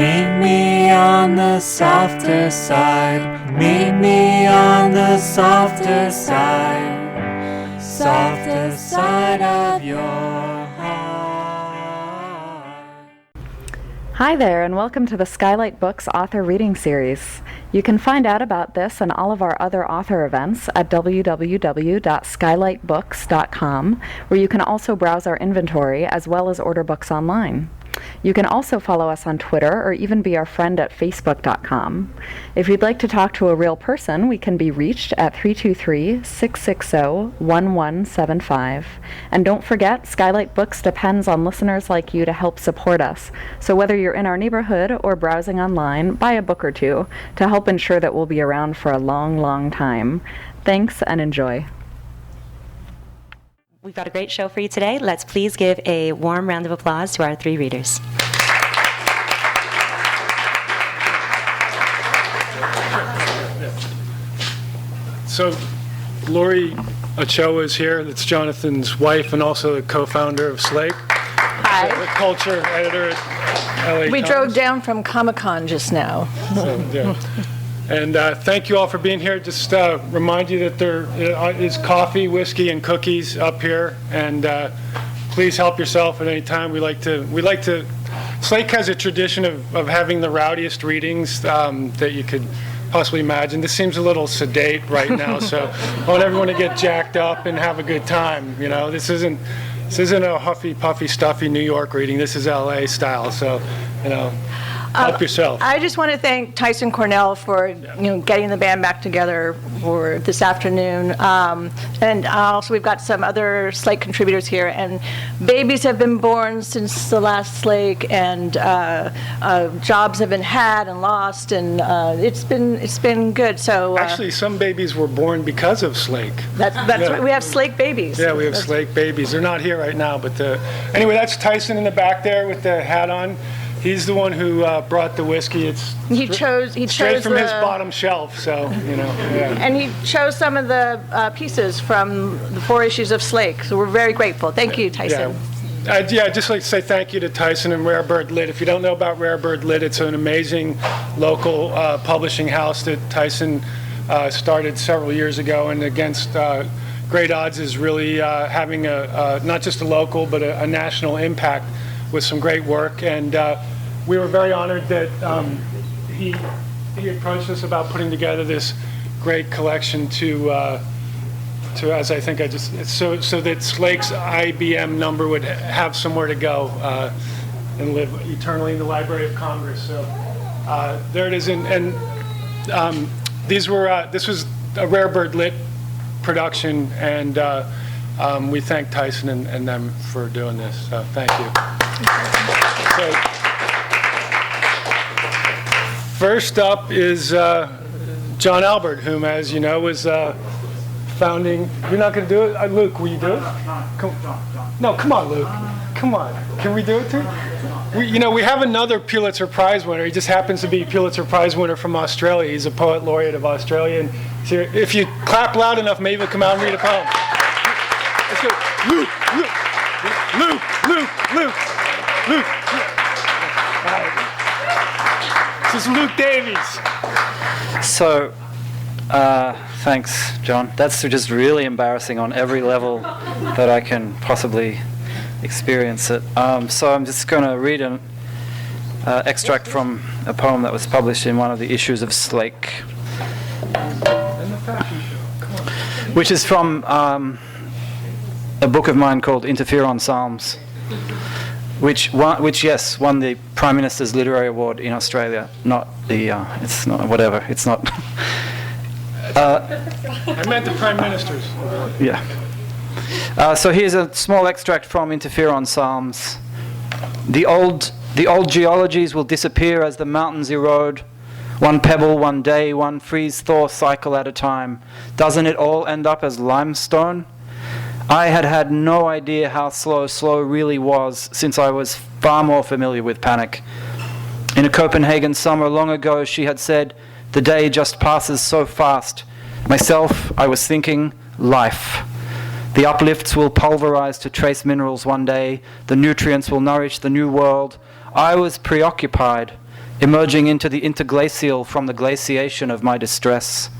Meet me on the softer side. Meet me on the softer side. Softer side of your heart. Hi there, and welcome to the Skylight Books Author Reading Series. You can find out about this and all of our other author events at www.skylightbooks.com, where you can also browse our inventory as well as order books online. You can also follow us on Twitter or even be our friend at facebook.com. If you'd like to talk to a real person, we can be reached at 323-660-1175. And don't forget, Skylight Books depends on listeners like you to help support us. So whether you're in our neighborhood or browsing online, buy a book or two to help ensure that we'll be around for a long, long time. Thanks and enjoy. We've got a great show for you today. Let's please give a warm round of applause to our three readers. So, Laurie Ochoa is here. That's Jonathan's wife and also the co-founder of Slake. Hi. The culture editor at LA We Times. drove down from Comic-Con just now. So, yeah. And thank you all for being here. Just remind you that there is coffee, whiskey, and cookies up here. And please help yourself at any time. We like to. Slake has a tradition of having the rowdiest readings that you could possibly imagine. This seems a little sedate right now, so I want everyone to get jacked up and have a good time. You know, this isn't a huffy, puffy, stuffy New York reading. This is LA style. So, you know. Help yourself. I just want to thank Tyson Cornell for getting the band back together for this afternoon. And also we've got some other Slake contributors here. And babies have been born since the last Slake, and jobs have been had and lost, and it's been good. So actually, some babies were born because of Slake. That's right. We have Slake babies. Yeah, we have Slake babies. They're not here right now, but anyway, that's Tyson in the back there with the hat on. He's the one who brought the whiskey. He chose straight from his bottom shelf, so, yeah. And he chose some of the pieces from the 4 issues of Slake, so we're very grateful. Thank you, Tyson. Yeah. I'd just like to say thank you to Tyson and Rare Bird Lit. If you don't know about Rare Bird Lit, it's an amazing local publishing house that Tyson started several years ago, and against great odds is really having not just a local but a national impact with some great work. And we were very honored that he approached us about putting together this great collection to as I think so that Slake's IBM number would have somewhere to go and live eternally in the Library of Congress. So there it is. And this was a Rare Bird Lit production, and we thank Tyson and them for doing this. So thank you. So, first up is John Albert, whom, as you know, was founding. You're not going to do it? Luke, will you do it? No, come on, Luke. Come on. Can we do it too? We have another Pulitzer Prize winner. He just happens to be Pulitzer Prize winner from Australia. He's a poet laureate of Australia. And so if you clap loud enough, maybe he'll come out and read a poem. Let's go. Luke. Luke. All right. This is Luke Davies. So, thanks, John. That's just really embarrassing on every level that I can possibly experience it. So I'm just going to read an extract from a poem that was published in one of the issues of Slake, which is from a book of mine called Interferon Psalms, which won the Prime Minister's Literary Award in Australia. Not the, it's not, whatever, it's not. I meant the Prime Minister's. Yeah. So here's a small extract from Interferon Psalms. The old geologies will disappear as the mountains erode. One pebble, one day, one freeze-thaw cycle at a time. Doesn't it all end up as limestone? I had no idea how slow really was, since I was far more familiar with panic. In a Copenhagen summer long ago, she had said, "The day just passes so fast." Myself, I was thinking, life. The uplifts will pulverize to trace minerals one day. The nutrients will nourish the new world. I was preoccupied. emerging into the interglacial from the glaciation of my distress.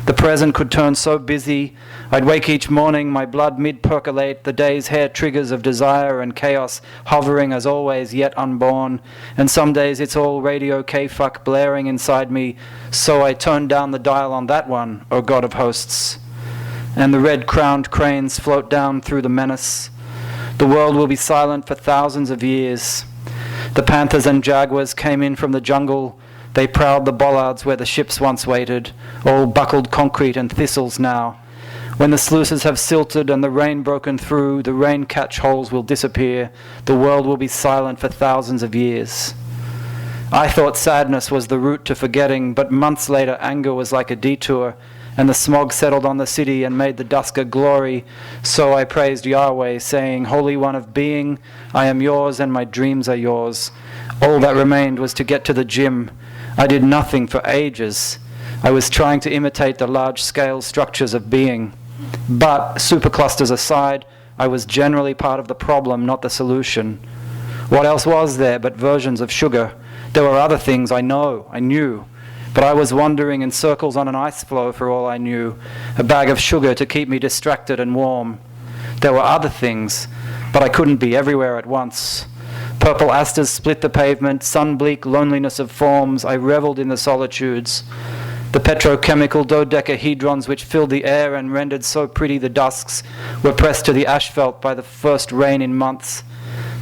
The present could turn so busy, I'd wake each morning, my blood mid-percolate, the day's hair triggers of desire and chaos hovering as always yet unborn, and some days it's all radio K-fuck blaring inside me, so I turn down the dial on that one, O God of hosts. And the red-crowned cranes float down through the menace. The world will be silent for thousands of years. The panthers and jaguars came in from the jungle. They prowled the bollards where the ships once waited, all buckled concrete and thistles now. When the sluices have silted and the rain broken through, the rain catch holes will disappear. The world will be silent for thousands of years. I thought sadness was the route to forgetting, but months later anger was like a detour, and the smog settled on the city and made the dusk a glory. So I praised Yahweh, saying, Holy One of Being, I am yours and my dreams are yours. All that remained was to get to the gym. I did nothing for ages. I was trying to imitate the large-scale structures of being. But, superclusters aside, I was generally part of the problem, not the solution. What else was there but versions of sugar? There were other things I knew. But I was wandering in circles on an ice floe for all I knew, a bag of sugar to keep me distracted and warm. There were other things, but I couldn't be everywhere at once. Purple asters split the pavement, sun-bleak loneliness of forms, I reveled in the solitudes. The petrochemical dodecahedrons which filled the air and rendered so pretty the dusks were pressed to the asphalt by the first rain in months.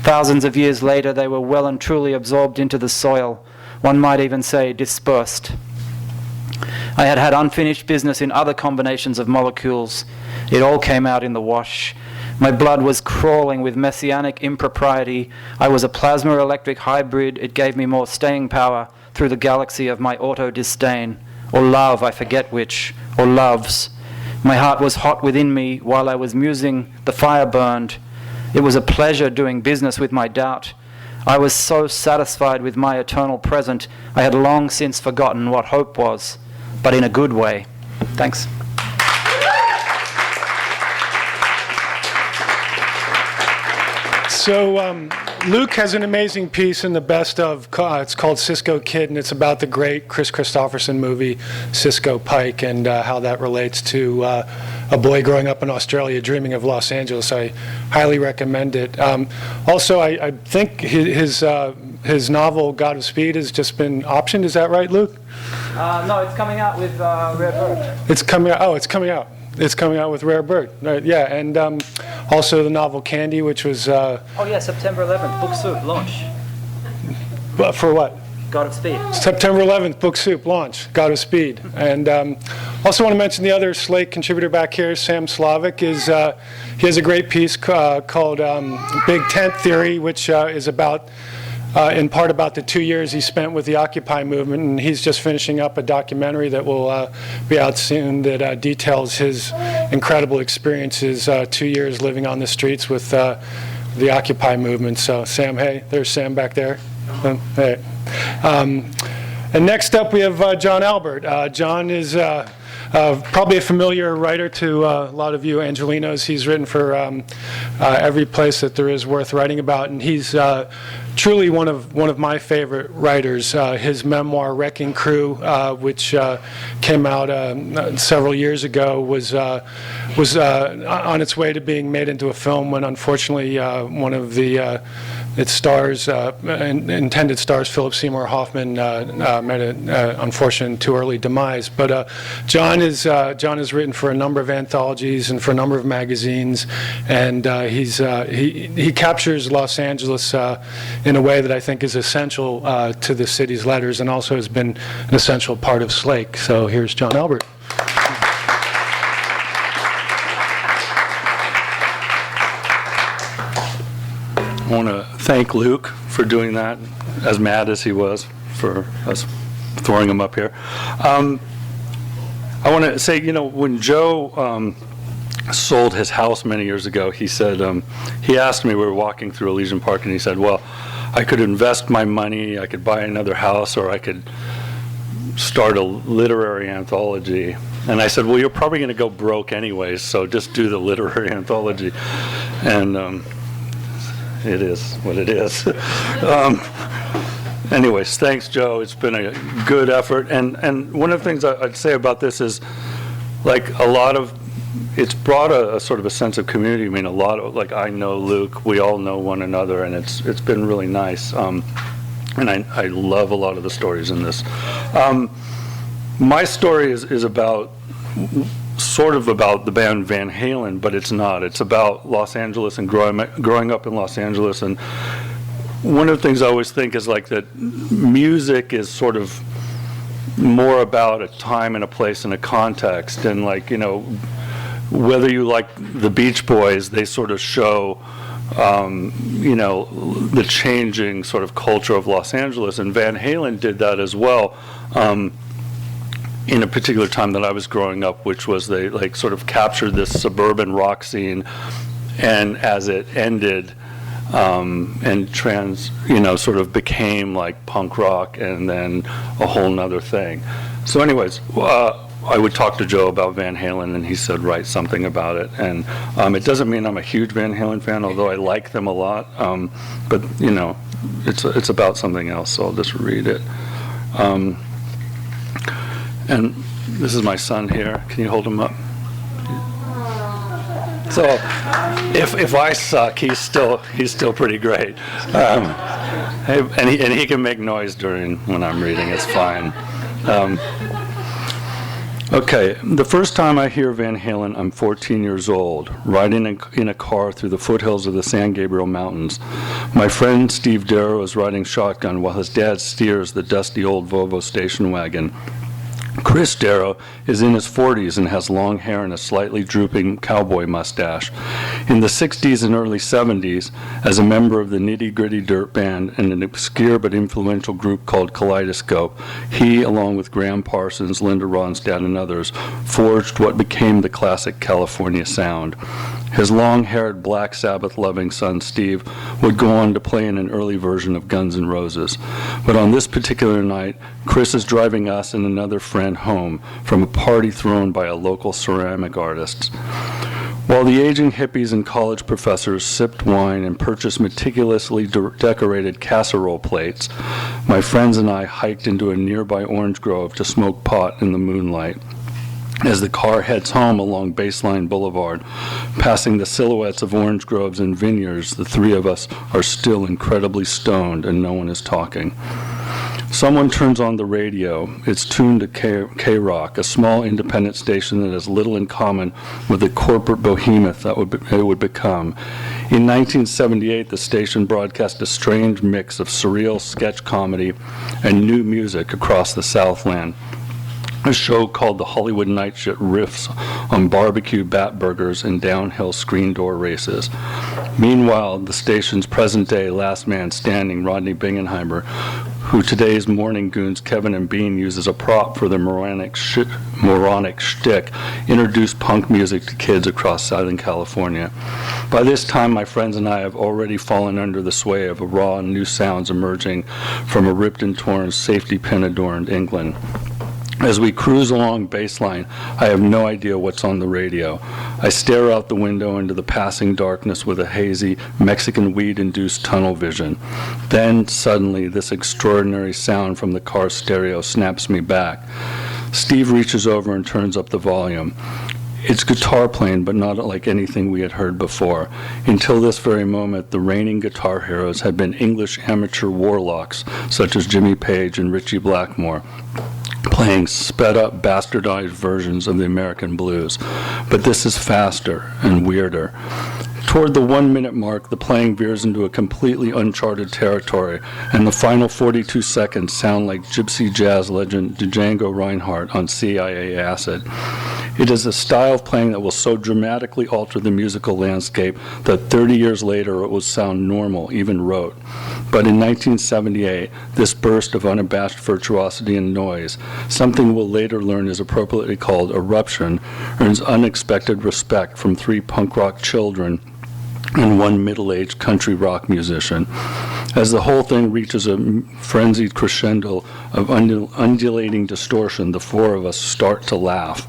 Thousands of years later they were well and truly absorbed into the soil, one might even say dispersed. I had had unfinished business in other combinations of molecules. It all came out in the wash. My blood was crawling with messianic impropriety. I was a plasma-electric hybrid. It gave me more staying power through the galaxy of my auto-disdain. Or love, I forget which, or loves. My heart was hot within me while I was musing, the fire burned. It was a pleasure doing business with my doubt. I was so satisfied with my eternal present, I had long since forgotten what hope was, but in a good way. Thanks. So Luke has an amazing piece in the best of, it's called Cisco Kid, and it's about the great Chris Christopherson movie, Cisco Pike, and how that relates to a boy growing up in Australia dreaming of Los Angeles. I highly recommend it. Also, I think his novel, God of Speed, has just been optioned. Is that right, Luke? No, it's coming out with Rare Bird. It's coming out. Oh, it's coming out. It's coming out with Rare Bird. Right, yeah, and also the novel Candy, which was... oh yeah, September 11th, Book Soup, launch. For what? God of Speed. September 11th, Book Soup, launch, God of Speed. And also want to mention the other Slake contributor back here, Sam Slavic. He has a great piece called Big Tent Theory, which is about... in part about the 2 years he spent with the Occupy movement, and he's just finishing up a documentary that will be out soon that details his incredible experiences, 2 years living on the streets with the Occupy movement. So Sam, hey, there's Sam back there. Hey. And next up we have John Albert. John is probably a familiar writer to a lot of you Angelinos. He's written for every place that there is worth writing about, and he's truly one of my favorite writers. His memoir, Wrecking Crew, which came out several years ago, was on its way to being made into a film when, unfortunately, one of its stars, intended stars, Philip Seymour Hoffman, met an unfortunate too early demise. But John has written for a number of anthologies and for a number of magazines, and he captures Los Angeles in a way that I think is essential to the city's letters, and also has been an essential part of Slake. So here's John Albert. I want to thank Luke for doing that, as mad as he was for us throwing him up here. I want to say, when Joe sold his house many years ago, he said, he asked me, we were walking through Elysian Park, and he said, well, I could invest my money, I could buy another house, or I could start a literary anthology. And I said, well, you're probably going to go broke anyways, so just do the literary anthology. And it is what it is. anyways, thanks, Joe. It's been a good effort. And one of the things I'd say about this is, like, it's brought a sort of a sense of community. I mean, a lot of, like, I know Luke, we all know one another, and it's been really nice. And I love a lot of the stories in this. My story is about, sort of about the band Van Halen, but it's not. It's about Los Angeles and growing up in Los Angeles. And one of the things I always think is, like, that music is sort of more about a time and a place and a context. And, like, you know, whether you like the Beach Boys, they sort of show, you know, the changing sort of culture of Los Angeles. And Van Halen did that as well. In a particular time that I was growing up, which was they, like, sort of captured this suburban rock scene, and as it ended, and you know, sort of became like punk rock and then a whole nother thing. So anyways, I would talk to Joe about Van Halen, and he said write something about it. And it doesn't mean I'm a huge Van Halen fan, although I like them a lot. But, you know, it's about something else, so I'll just read it. And this is my son here. Can you hold him up? So if I suck, he's still pretty great. And he can make noise when I'm reading. It's fine. Okay, the first time I hear Van Halen, I'm 14 years old, riding in a car through the foothills of the San Gabriel Mountains. My friend Steve Darrow is riding shotgun while his dad steers the dusty old Volvo station wagon. Chris Darrow is in his 40s and has long hair and a slightly drooping cowboy mustache. In the 60s and early 70s, as a member of the Nitty Gritty Dirt Band and an obscure but influential group called Kaleidoscope, he, along with Graham Parsons, Linda Ronstadt, and others, forged what became the classic California sound. His long-haired Black Sabbath-loving son, Steve, would go on to play in an early version of Guns N' Roses. But on this particular night, Chris is driving us and another friend home from a party thrown by a local ceramic artist. While the aging hippies and college professors sipped wine and purchased meticulously decorated casserole plates, my friends and I hiked into a nearby orange grove to smoke pot in the moonlight. As the car heads home along Baseline Boulevard, passing the silhouettes of orange groves and vineyards, the three of us are still incredibly stoned and no one is talking. Someone turns on the radio. It's tuned to K-Rock, a small independent station that has little in common with the corporate behemoth that it would become. In 1978, the station broadcast a strange mix of surreal sketch comedy and new music across the Southland. A show called The Hollywood Night Shift riffs on barbecue bat burgers and downhill screen door races. Meanwhile, the station's present-day last man standing, Rodney Bingenheimer, who today's morning goons Kevin and Bean use as a prop for their moronic shtick, introduced punk music to kids across Southern California. By this time, my friends and I have already fallen under the sway of raw and new sounds emerging from a ripped and torn, safety pin-adorned England. As we cruise along Baseline, I have no idea what's on the radio. I stare out the window into the passing darkness with a hazy, Mexican weed-induced tunnel vision. Then, suddenly, this extraordinary sound from the car's stereo snaps me back. Steve reaches over and turns up the volume. It's guitar playing, but not like anything we had heard before. Until this very moment, the reigning guitar heroes had been English amateur warlocks, such as Jimmy Page and Ritchie Blackmore, playing sped-up, bastardized versions of the American blues. But this is faster and weirder. Toward the 1-minute mark, the playing veers into a completely uncharted territory, and the final 42 seconds sound like gypsy jazz legend Django Reinhardt on CIA acid. It is a style of playing that will so dramatically alter the musical landscape that 30 years later it will sound normal, even rote. But in 1978, this burst of unabashed virtuosity and noise, something we'll later learn is appropriately called eruption, earns unexpected respect from 3 punk rock children and 1 middle-aged country rock musician. As the whole thing reaches a frenzied crescendo of undulating distortion, the 4 of us start to laugh.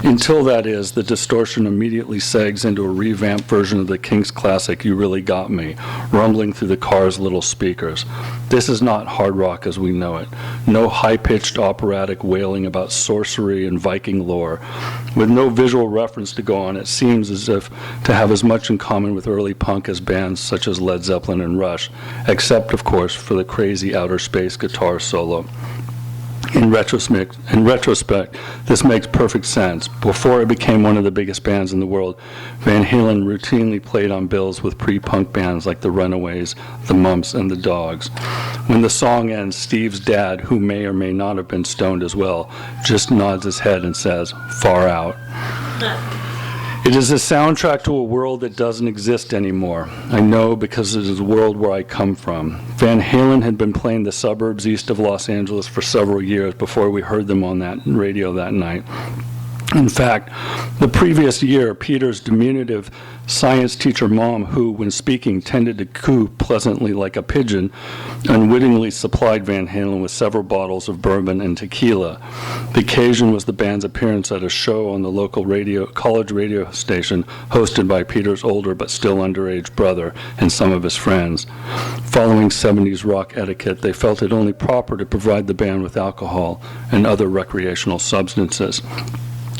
Until that is, the distortion immediately segs into a revamped version of the Kinks classic You Really Got Me, rumbling through the car's little speakers. This is not hard rock as we know it. No high-pitched operatic wailing about sorcery and Viking lore. With no visual reference to go on, it seems as if to have as much in common with early punk as bands such as Led Zeppelin and Rush, except, of course, for the crazy outer space guitar solo. In retrospect, this makes perfect sense. Before it became one of the biggest bands in the world, Van Halen routinely played on bills with pre-punk bands like the Runaways, the Mumps, and the Dogs. When the song ends, Steve's dad, who may or may not have been stoned as well, just nods his head and says, "Far out." It is a soundtrack to a world that doesn't exist anymore. I know because it is the world where I come from. Van Halen had been playing the suburbs east of Los Angeles for several years before we heard them on that radio that night. In fact, the previous year, Peter's diminutive science teacher mom, who, when speaking, tended to coo pleasantly like a pigeon, unwittingly supplied Van Halen with several bottles of bourbon and tequila. The occasion was the band's appearance at a show on the local college radio station hosted by Peter's older but still underage brother and some of his friends. Following 70s rock etiquette, they felt it only proper to provide the band with alcohol and other recreational substances.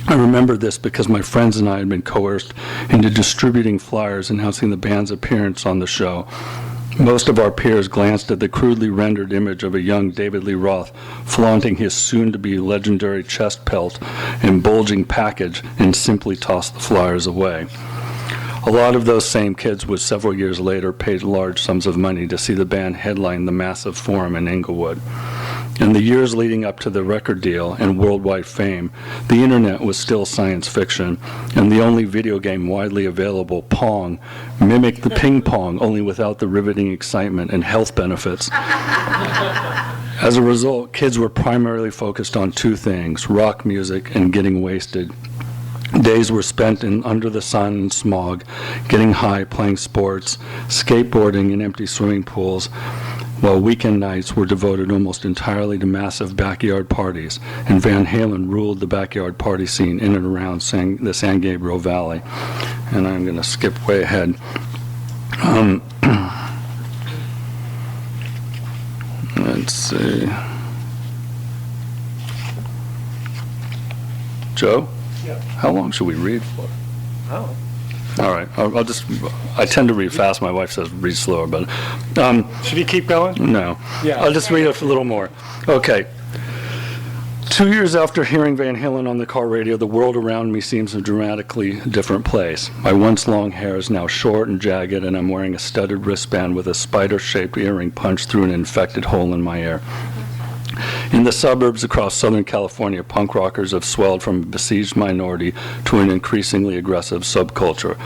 I remember this because my friends and I had been coerced into distributing flyers announcing the band's appearance on the show. Most of our peers glanced at the crudely rendered image of a young David Lee Roth flaunting his soon-to-be legendary chest pelt and bulging package and simply tossed the flyers away. A lot of those same kids would several years later pay large sums of money to see the band headline the massive Forum in Inglewood. In the years leading up to the record deal and worldwide fame, the internet was still science fiction, and the only video game widely available, Pong, mimicked the ping pong only without the riveting excitement and health benefits. As a result, kids were primarily focused on two things, rock music and getting wasted. Days were spent under the sun and smog, getting high, playing sports, skateboarding in empty swimming pools, while weekend nights were devoted almost entirely to massive backyard parties, and Van Halen ruled the backyard party scene in and around the San Gabriel Valley. And I'm going to skip way ahead. Let's see. Joe? Yeah. How long should we read for? Oh. All right. I tend to read fast. My wife says read slower, but. Should he keep going? No. Yeah. I'll just read it a little more. Okay. 2 years after hearing Van Halen on the car radio, the world around me seems a dramatically different place. My once long hair is now short and jagged, and I'm wearing a studded wristband with a spider-shaped earring punched through an infected hole in my ear. In the suburbs across Southern California, punk rockers have swelled from a besieged minority to an increasingly aggressive subculture.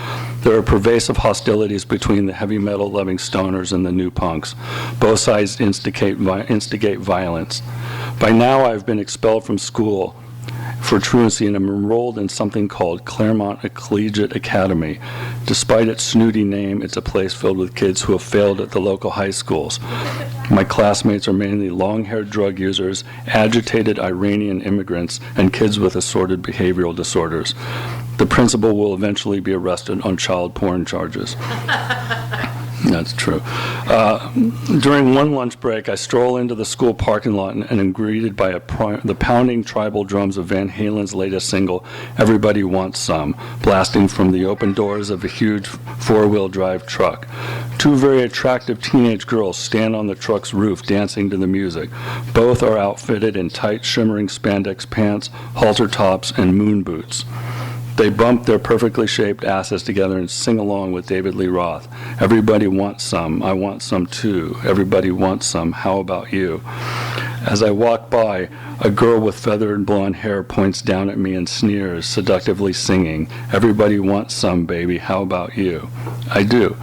There are pervasive hostilities between the heavy metal-loving stoners and the new punks. Both sides instigate violence. By now, I've been expelled from school for truancy and am enrolled in something called Claremont Collegiate Academy. Despite its snooty name, it's a place filled with kids who have failed at the local high schools. My classmates are mainly long-haired drug users, agitated Iranian immigrants, and kids with assorted behavioral disorders. The principal will eventually be arrested on child porn charges. That's true. During one lunch break, I stroll into the school parking lot and am greeted by the pounding tribal drums of Van Halen's latest single, Everybody Wants Some, blasting from the open doors of a huge four-wheel drive truck. Two very attractive teenage girls stand on the truck's roof dancing to the music. Both are outfitted in tight, shimmering spandex pants, halter tops, and moon boots. They bump their perfectly shaped asses together and sing along with David Lee Roth. Everybody wants some, I want some too. Everybody wants some, how about you? As I walk by, a girl with feathered blonde hair points down at me and sneers, seductively singing, Everybody wants some, baby, how about you? I do.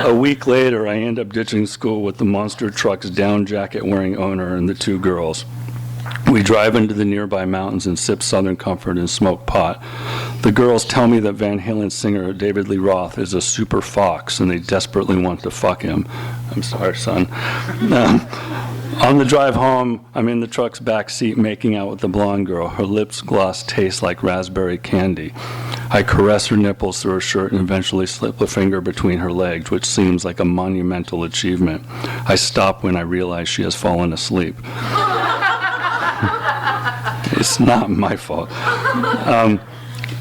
A week later, I end up ditching school with the monster truck's down jacket-wearing owner and the two girls. We drive into the nearby mountains and sip Southern Comfort and smoke pot. The girls tell me that Van Halen singer David Lee Roth is a super fox and they desperately want to fuck him. I'm sorry, son. On the drive home, I'm in the truck's back seat making out with the blonde girl. Her lips gloss taste like raspberry candy. I caress her nipples through her shirt and eventually slip a finger between her legs, which seems like a monumental achievement. I stop when I realize she has fallen asleep. It's not my fault.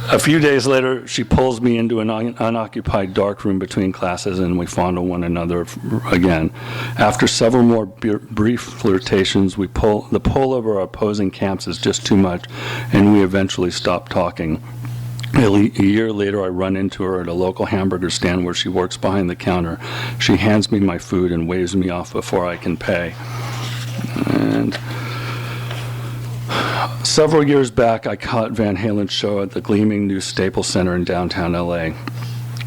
A few days later, she pulls me into an unoccupied dark room between classes, and we fondle one another again. After several more brief flirtations, the pull of our opposing camps is just too much, and we eventually stop talking. A year later, I run into her at a local hamburger stand where she works behind the counter. She hands me my food and waves me off before I can pay. And several years back, I caught Van Halen's show at the gleaming new Staples Center in downtown LA,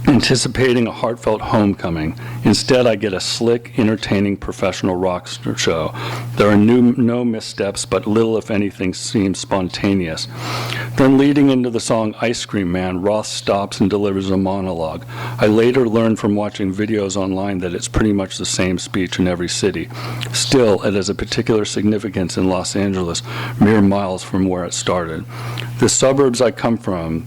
anticipating a heartfelt homecoming. Instead, I get a slick, entertaining professional rock show. There are no missteps, but little, if anything, seems spontaneous. Then leading into the song Ice Cream Man, Roth stops and delivers a monologue. I later learned from watching videos online that it's pretty much the same speech in every city. Still, it has a particular significance in Los Angeles, mere miles from where it started. The suburbs I come from,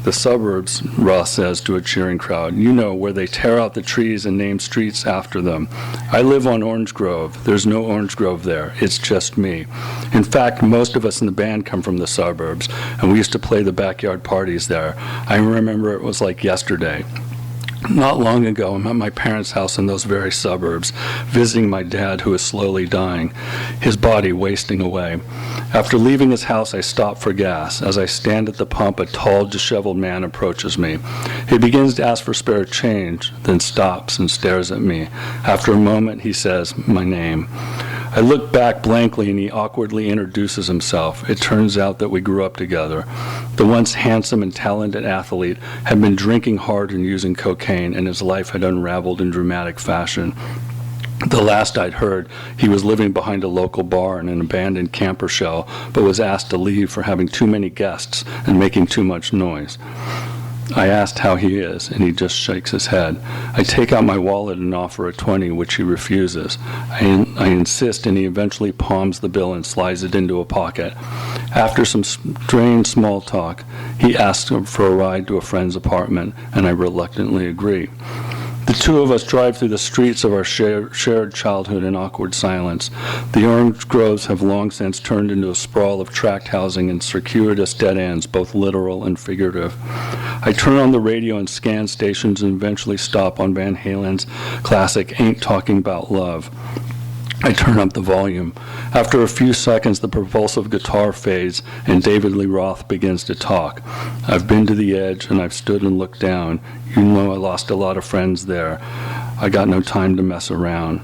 the suburbs, Roth says to a cheering crowd, you know, where they tear out the trees and name streets after them. I live on Orange Grove. There's no Orange Grove there. It's just me. In fact, most of us in the band come from the suburbs, and we used to play the backyard parties there. I remember it was like yesterday. Not long ago, I'm at my parents' house in those very suburbs, visiting my dad, who is slowly dying, his body wasting away. After leaving his house, I stop for gas. As I stand at the pump, a tall, disheveled man approaches me. He begins to ask for spare change, then stops and stares at me. After a moment, he says, my name. I look back blankly and he awkwardly introduces himself. It turns out that we grew up together. The once handsome and talented athlete had been drinking hard and using cocaine, and his life had unraveled in dramatic fashion. The last I'd heard, he was living behind a local bar in an abandoned camper shell, but was asked to leave for having too many guests and making too much noise. I asked how he is, and he just shakes his head. I take out my wallet and offer a 20, which he refuses. I insist, and he eventually palms the bill and slides it into a pocket. After some strained small talk, he asks for a ride to a friend's apartment, and I reluctantly agree. The two of us drive through the streets of our shared childhood in awkward silence. The orange groves have long since turned into a sprawl of tract housing and circuitous dead ends, both literal and figurative. I turn on the radio and scan stations and eventually stop on Van Halen's classic Ain't Talking About Love. I turn up the volume. After a few seconds, the propulsive guitar fades and David Lee Roth begins to talk. I've been to the edge and I've stood and looked down. You know I lost a lot of friends there. I got no time to mess around.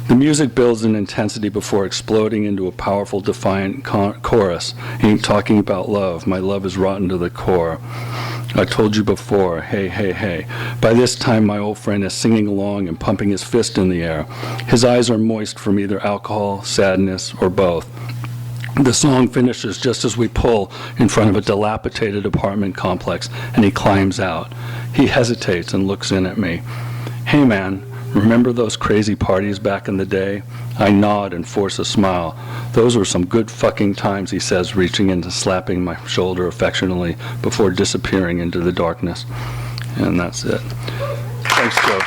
The music builds in intensity before exploding into a powerful, defiant chorus. Ain't talking about love. My love is rotten to the core. I told you before, hey, hey, hey. By this time, my old friend is singing along and pumping his fist in the air. His eyes are moist from either alcohol, sadness, or both. The song finishes just as we pull in front of a dilapidated apartment complex, and he climbs out. He hesitates and looks in at me. Hey, man, remember those crazy parties back in the day? I nod and force a smile. Those were some good fucking times, he says, reaching in and slapping my shoulder affectionately before disappearing into the darkness. And that's it. Thanks, Joe.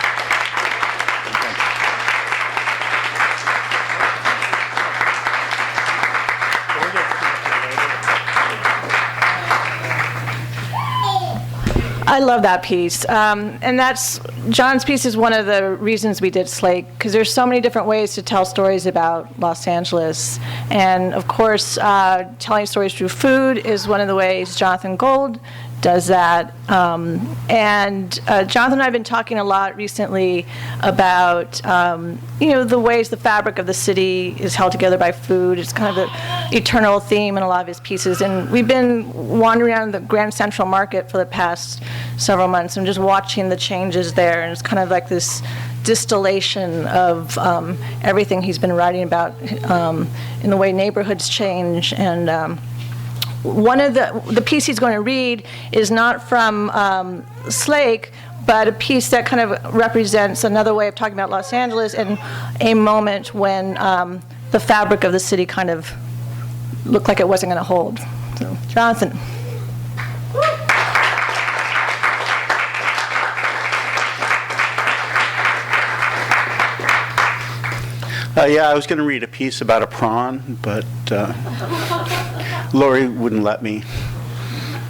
I love that piece. And that's, John's piece is one of the reasons we did Slake, because there's so many different ways to tell stories about Los Angeles. And of course, telling stories through food is one of the ways Jonathan Gold does that. And Jonathan and I have been talking a lot recently about, the ways the fabric of the city is held together by food. It's kind of the eternal theme in a lot of his pieces. And we've been wandering around the Grand Central Market for the past several months and just watching the changes there. And it's kind of like this distillation of everything he's been writing about in the way neighborhoods change. And one of the piece he's going to read is not from Slake, but a piece that kind of represents another way of talking about Los Angeles and a moment when the fabric of the city kind of looked like it wasn't going to hold. So, Jonathan. Yeah, I was going to read a piece about a prawn, but Laurie wouldn't let me.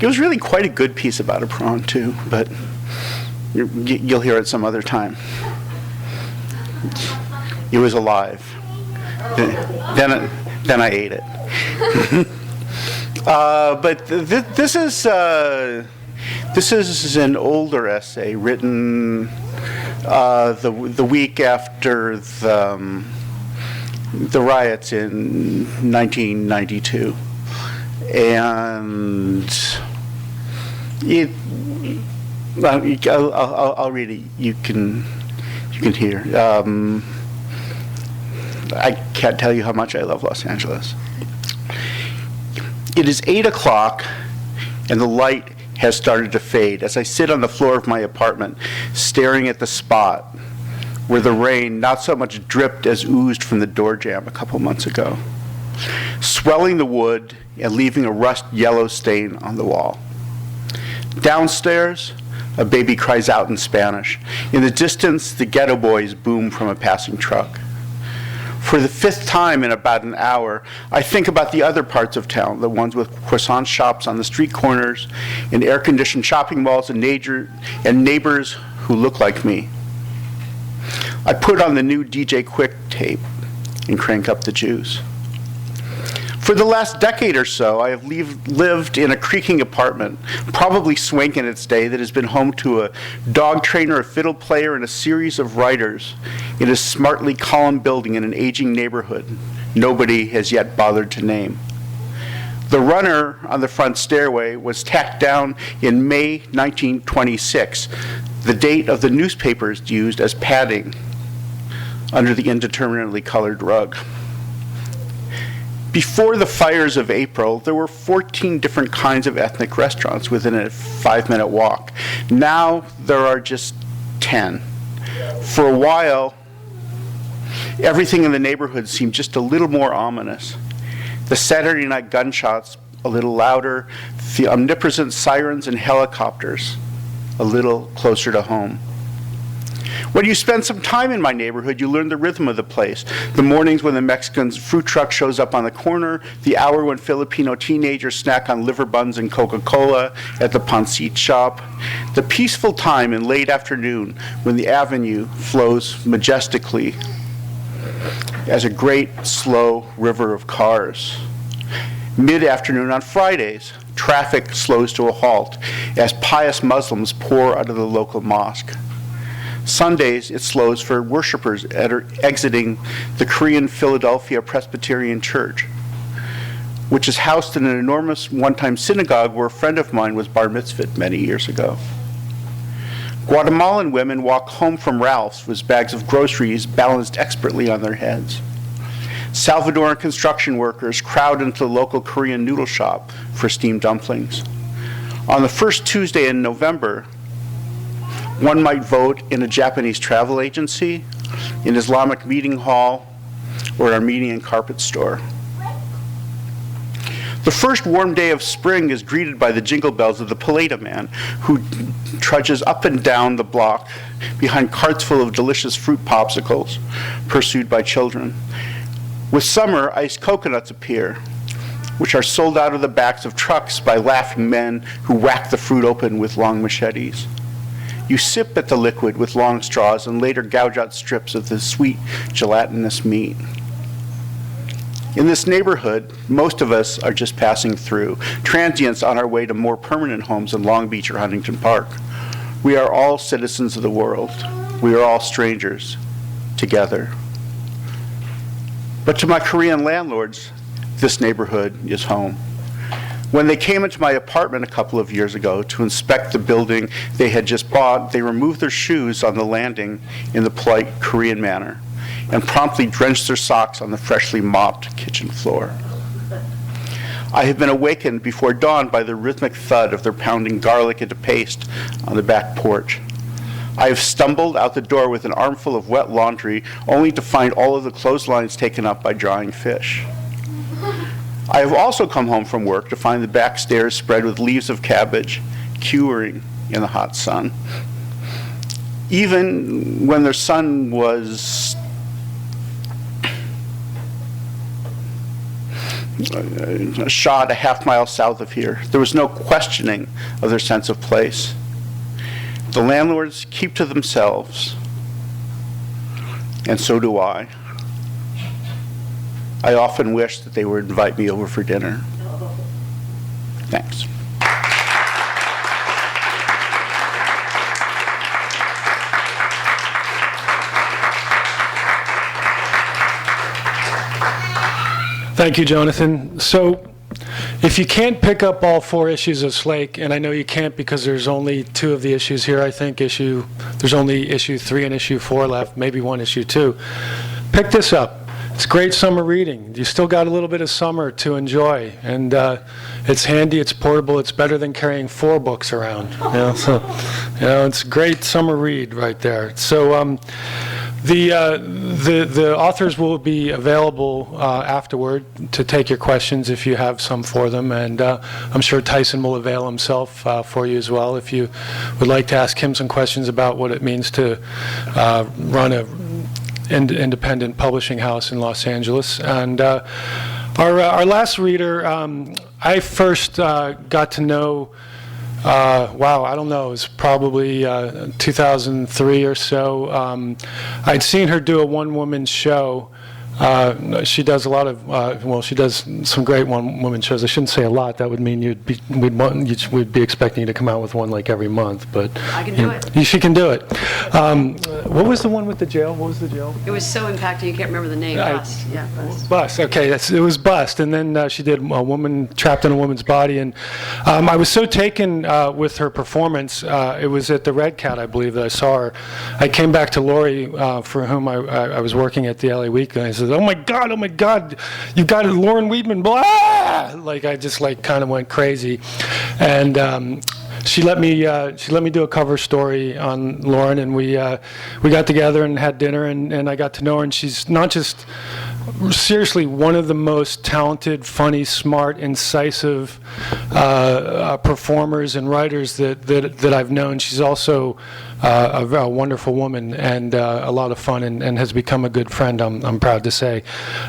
It was really quite a good piece about a prawn, too, but you'll hear it some other time. It was alive. Then I ate it. But this is an older essay written the week after the riots in 1992, and I'll read it. You can hear. I can't tell you how much I love Los Angeles. It is 8 o'clock, and the light has started to fade as I sit on the floor of my apartment, staring at the spot where the rain not so much dripped as oozed from the door jamb a couple months ago, swelling the wood and leaving a rust yellow stain on the wall. Downstairs, a baby cries out in Spanish. In the distance, the ghetto boys boom from a passing truck. For the 5th time in about an hour, I think about the other parts of town, the ones with croissant shops on the street corners, and air-conditioned shopping malls, and neighbors who look like me. I put on the new DJ Quick tape and crank up the juice. For the last decade or so, I have lived in a creaking apartment, probably swank in its day, that has been home to a dog trainer, a fiddle player, and a series of writers in a smartly columned building in an aging neighborhood nobody has yet bothered to name. The runner on the front stairway was tacked down in May 1926, the date of the newspapers used as padding under the indeterminately colored rug. Before the fires of April, there were 14 different kinds of ethnic restaurants within a 5-minute walk. Now there are just 10. For a while, everything in the neighborhood seemed just a little more ominous. The Saturday night gunshots a little louder, the omnipresent sirens and helicopters a little closer to home. When you spend some time in my neighborhood, you learn the rhythm of the place. The mornings when the Mexican fruit truck shows up on the corner, the hour when Filipino teenagers snack on liver buns and Coca-Cola at the pancit shop, the peaceful time in late afternoon when the avenue flows majestically as a great, slow river of cars. Mid-afternoon on Fridays, traffic slows to a halt as pious Muslims pour out of the local mosque. Sundays, it slows for worshipers exiting the Korean Philadelphia Presbyterian Church, which is housed in an enormous one-time synagogue where a friend of mine was bar mitzvahed many years ago. Guatemalan women walk home from Ralph's with bags of groceries balanced expertly on their heads. Salvadoran construction workers crowd into the local Korean noodle shop for steamed dumplings. On the first Tuesday in November, one might vote in a Japanese travel agency, an Islamic meeting hall, or an Armenian carpet store. The first warm day of spring is greeted by the jingle bells of the Paleta man, who trudges up and down the block behind carts full of delicious fruit popsicles, pursued by children. With summer, iced coconuts appear, which are sold out of the backs of trucks by laughing men who whack the fruit open with long machetes. You sip at the liquid with long straws and later gouge out strips of the sweet, gelatinous meat. In this neighborhood, most of us are just passing through, transients on our way to more permanent homes in Long Beach or Huntington Park. We are all citizens of the world. We are all strangers together. But to my Korean landlords, this neighborhood is home. When they came into my apartment a couple of years ago to inspect the building they had just bought, they removed their shoes on the landing in the polite Korean manner and promptly drenched their socks on the freshly mopped kitchen floor. I have been awakened before dawn by the rhythmic thud of their pounding garlic into paste on the back porch. I have stumbled out the door with an armful of wet laundry, only to find all of the clotheslines taken up by drying fish. I have also come home from work to find the back stairs spread with leaves of cabbage, curing in the hot sun. Even when their son was shot a half-mile south of here, there was no questioning of their sense of place. The landlords keep to themselves, and so do I. I often wish that they would invite me over for dinner. Thanks. Thank you, Jonathan. So, if you can't pick up all 4 issues of Slake, and I know you can't because there's only 2 of the issues here, I think there's only issue 3 and issue 4 left, maybe 1 issue 2. Pick this up. It's great summer reading. You still got a little bit of summer to enjoy, and it's handy, it's portable, it's better than carrying 4 books around. So, it's a great summer read right there. So, the authors will be available afterward to take your questions if you have some for them, and I'm sure Tyson will avail himself for you as well if you would like to ask him some questions about what it means to run a independent publishing house in Los Angeles. And our last reader, I first got to know, I don't know, it was probably 2003 or so. I'd seen her do a one-woman show. She does a lot of, she does some great one-woman shows. I shouldn't say a lot. That would mean we'd be expecting you to come out with one like every month. But I can do it. She can do it. What was the one with the jail? What was the jail? It was so impacting you can't remember the name. Bust. Yeah, Bust. Bust. Okay, it was Bust. And then she did a woman trapped in a woman's body. And I was so taken with her performance. It was at the Red Cat, I believe, that I saw her. I came back to Laurie, for whom I was working at the LA Weekly, and I said, oh my God, you've got Lauren Weedman, blah! Like, I just kind of went crazy. And she let me do a cover story on Lauren, and we got together and had dinner, and I got to know her, and she's not just seriously one of the most talented, funny, smart, incisive performers and writers that I've known. She's also a wonderful woman and a lot of fun, and has become a good friend, I'm proud to say.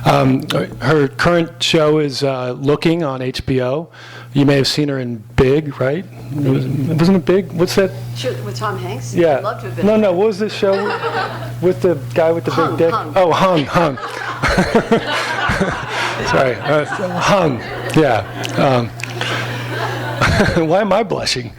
Her current show is Looking on HBO. You may have seen her in Big, right? Wasn't it Big? What's that? Sure, with Tom Hanks? Yeah. I'd love to have been. No, what was this show with the guy with the big dick? Hung. Oh, Hung. Sorry. Hung. Yeah. Why am I blushing?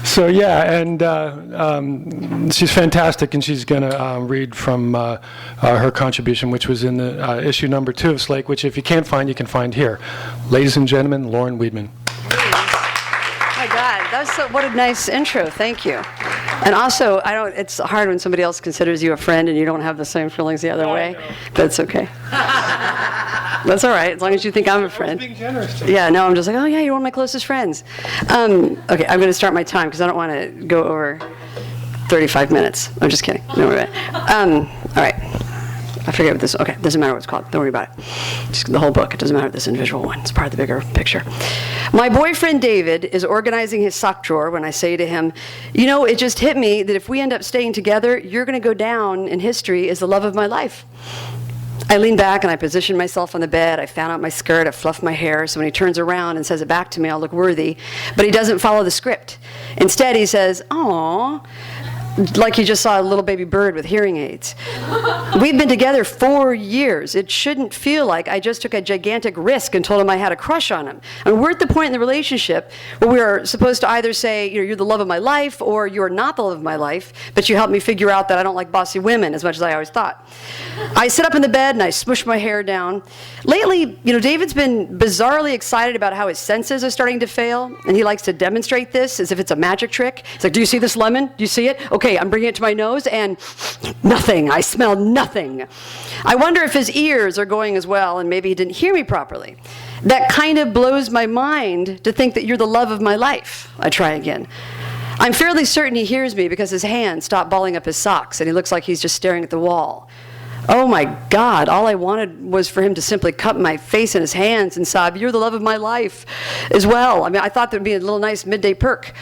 So yeah, and she's fantastic, and she's going to read from her contribution, which was in the issue number 2 of Slake, which if you can't find, you can find here. Ladies and gentlemen, Lauren Weedman. Oh my God, what a nice intro. Thank you. And also, it's hard when somebody else considers you a friend and you don't have the same feelings the other way. That's okay. That's all right, as long as you think I'm a friend. Being generous. Yeah, no, I'm just like, oh yeah, you're one of my closest friends. Okay, I'm going to start my time because I don't want to go over 35 minutes. I'm just kidding. No, all right. I forget what this, okay, doesn't matter what it's called. Don't worry about it. Just the whole book. It doesn't matter this individual one. It's part of the bigger picture. My boyfriend David is organizing his sock drawer when I say to him, it just hit me that if we end up staying together, you're going to go down in history as the love of my life. I lean back and I position myself on the bed. I fan out my skirt. I fluff my hair. So when he turns around and says it back to me, I'll look worthy. But he doesn't follow the script. Instead, he says, "Aw," like he just saw a little baby bird with hearing aids. We've been together 4 years. It shouldn't feel like I just took a gigantic risk and told him I had a crush on him. And we're at the point in the relationship where we are supposed to either say, you're the love of my life, or you're not the love of my life, but you helped me figure out that I don't like bossy women as much as I always thought. I sit up in the bed and I smush my hair down. Lately, David's been bizarrely excited about how his senses are starting to fail, and he likes to demonstrate this as if it's a magic trick. He's like, do you see this lemon? Do you see it? Okay, I'm bringing it to my nose, and nothing. I smell nothing. I wonder if his ears are going as well, and maybe he didn't hear me properly. That kind of blows my mind to think that you're the love of my life. I try again. I'm fairly certain he hears me because his hands stop balling up his socks and he looks like he's just staring at the wall. Oh my God, all I wanted was for him to simply cup my face in his hands and sob, "You're the love of my life," as well. I mean, I thought that would be a little nice midday perk.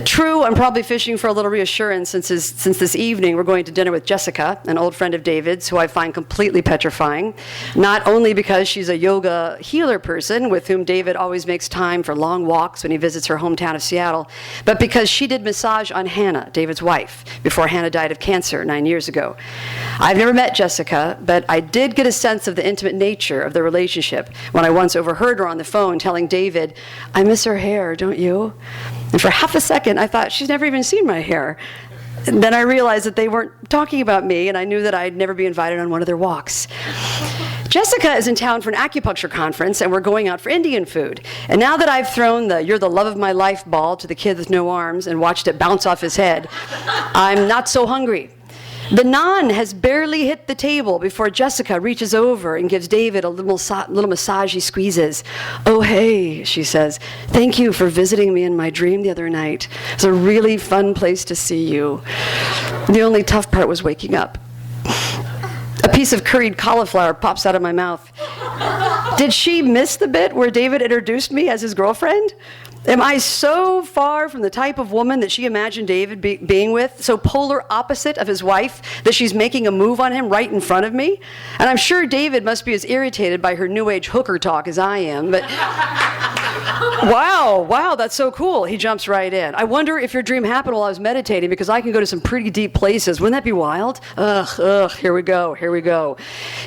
True, I'm probably fishing for a little reassurance since this evening we're going to dinner with Jessica, an old friend of David's, who I find completely petrifying. Not only because she's a yoga healer person with whom David always makes time for long walks when he visits her hometown of Seattle, but because she did massage on Hannah, David's wife, before Hannah died of cancer 9 years ago. I've never met Jessica, but I did get a sense of the intimate nature of the relationship when I once overheard her on the phone telling David, "I miss her hair, don't you?" And for half a second, I thought, she's never even seen my hair. And then I realized that they weren't talking about me, and I knew that I'd never be invited on one of their walks. Jessica is in town for an acupuncture conference, and we're going out for Indian food. And now that I've thrown the "you're the love of my life" ball to the kid with no arms and watched it bounce off his head, I'm not so hungry. The naan has barely hit the table before Jessica reaches over and gives David a little massage he squeezes. "Oh, hey," she says. "Thank you for visiting me in my dream the other night. It's a really fun place to see you." The only tough part was waking up. A piece of curried cauliflower pops out of my mouth. Did she miss the bit where David introduced me as his girlfriend? Am I so far from the type of woman that she imagined David being with, so polar opposite of his wife, that she's making a move on him right in front of me? And I'm sure David must be as irritated by her new age hooker talk as I am, but wow, that's so cool. He jumps right in. "I wonder if your dream happened while I was meditating, because I can go to some pretty deep places. Wouldn't that be wild?" Ugh, here we go.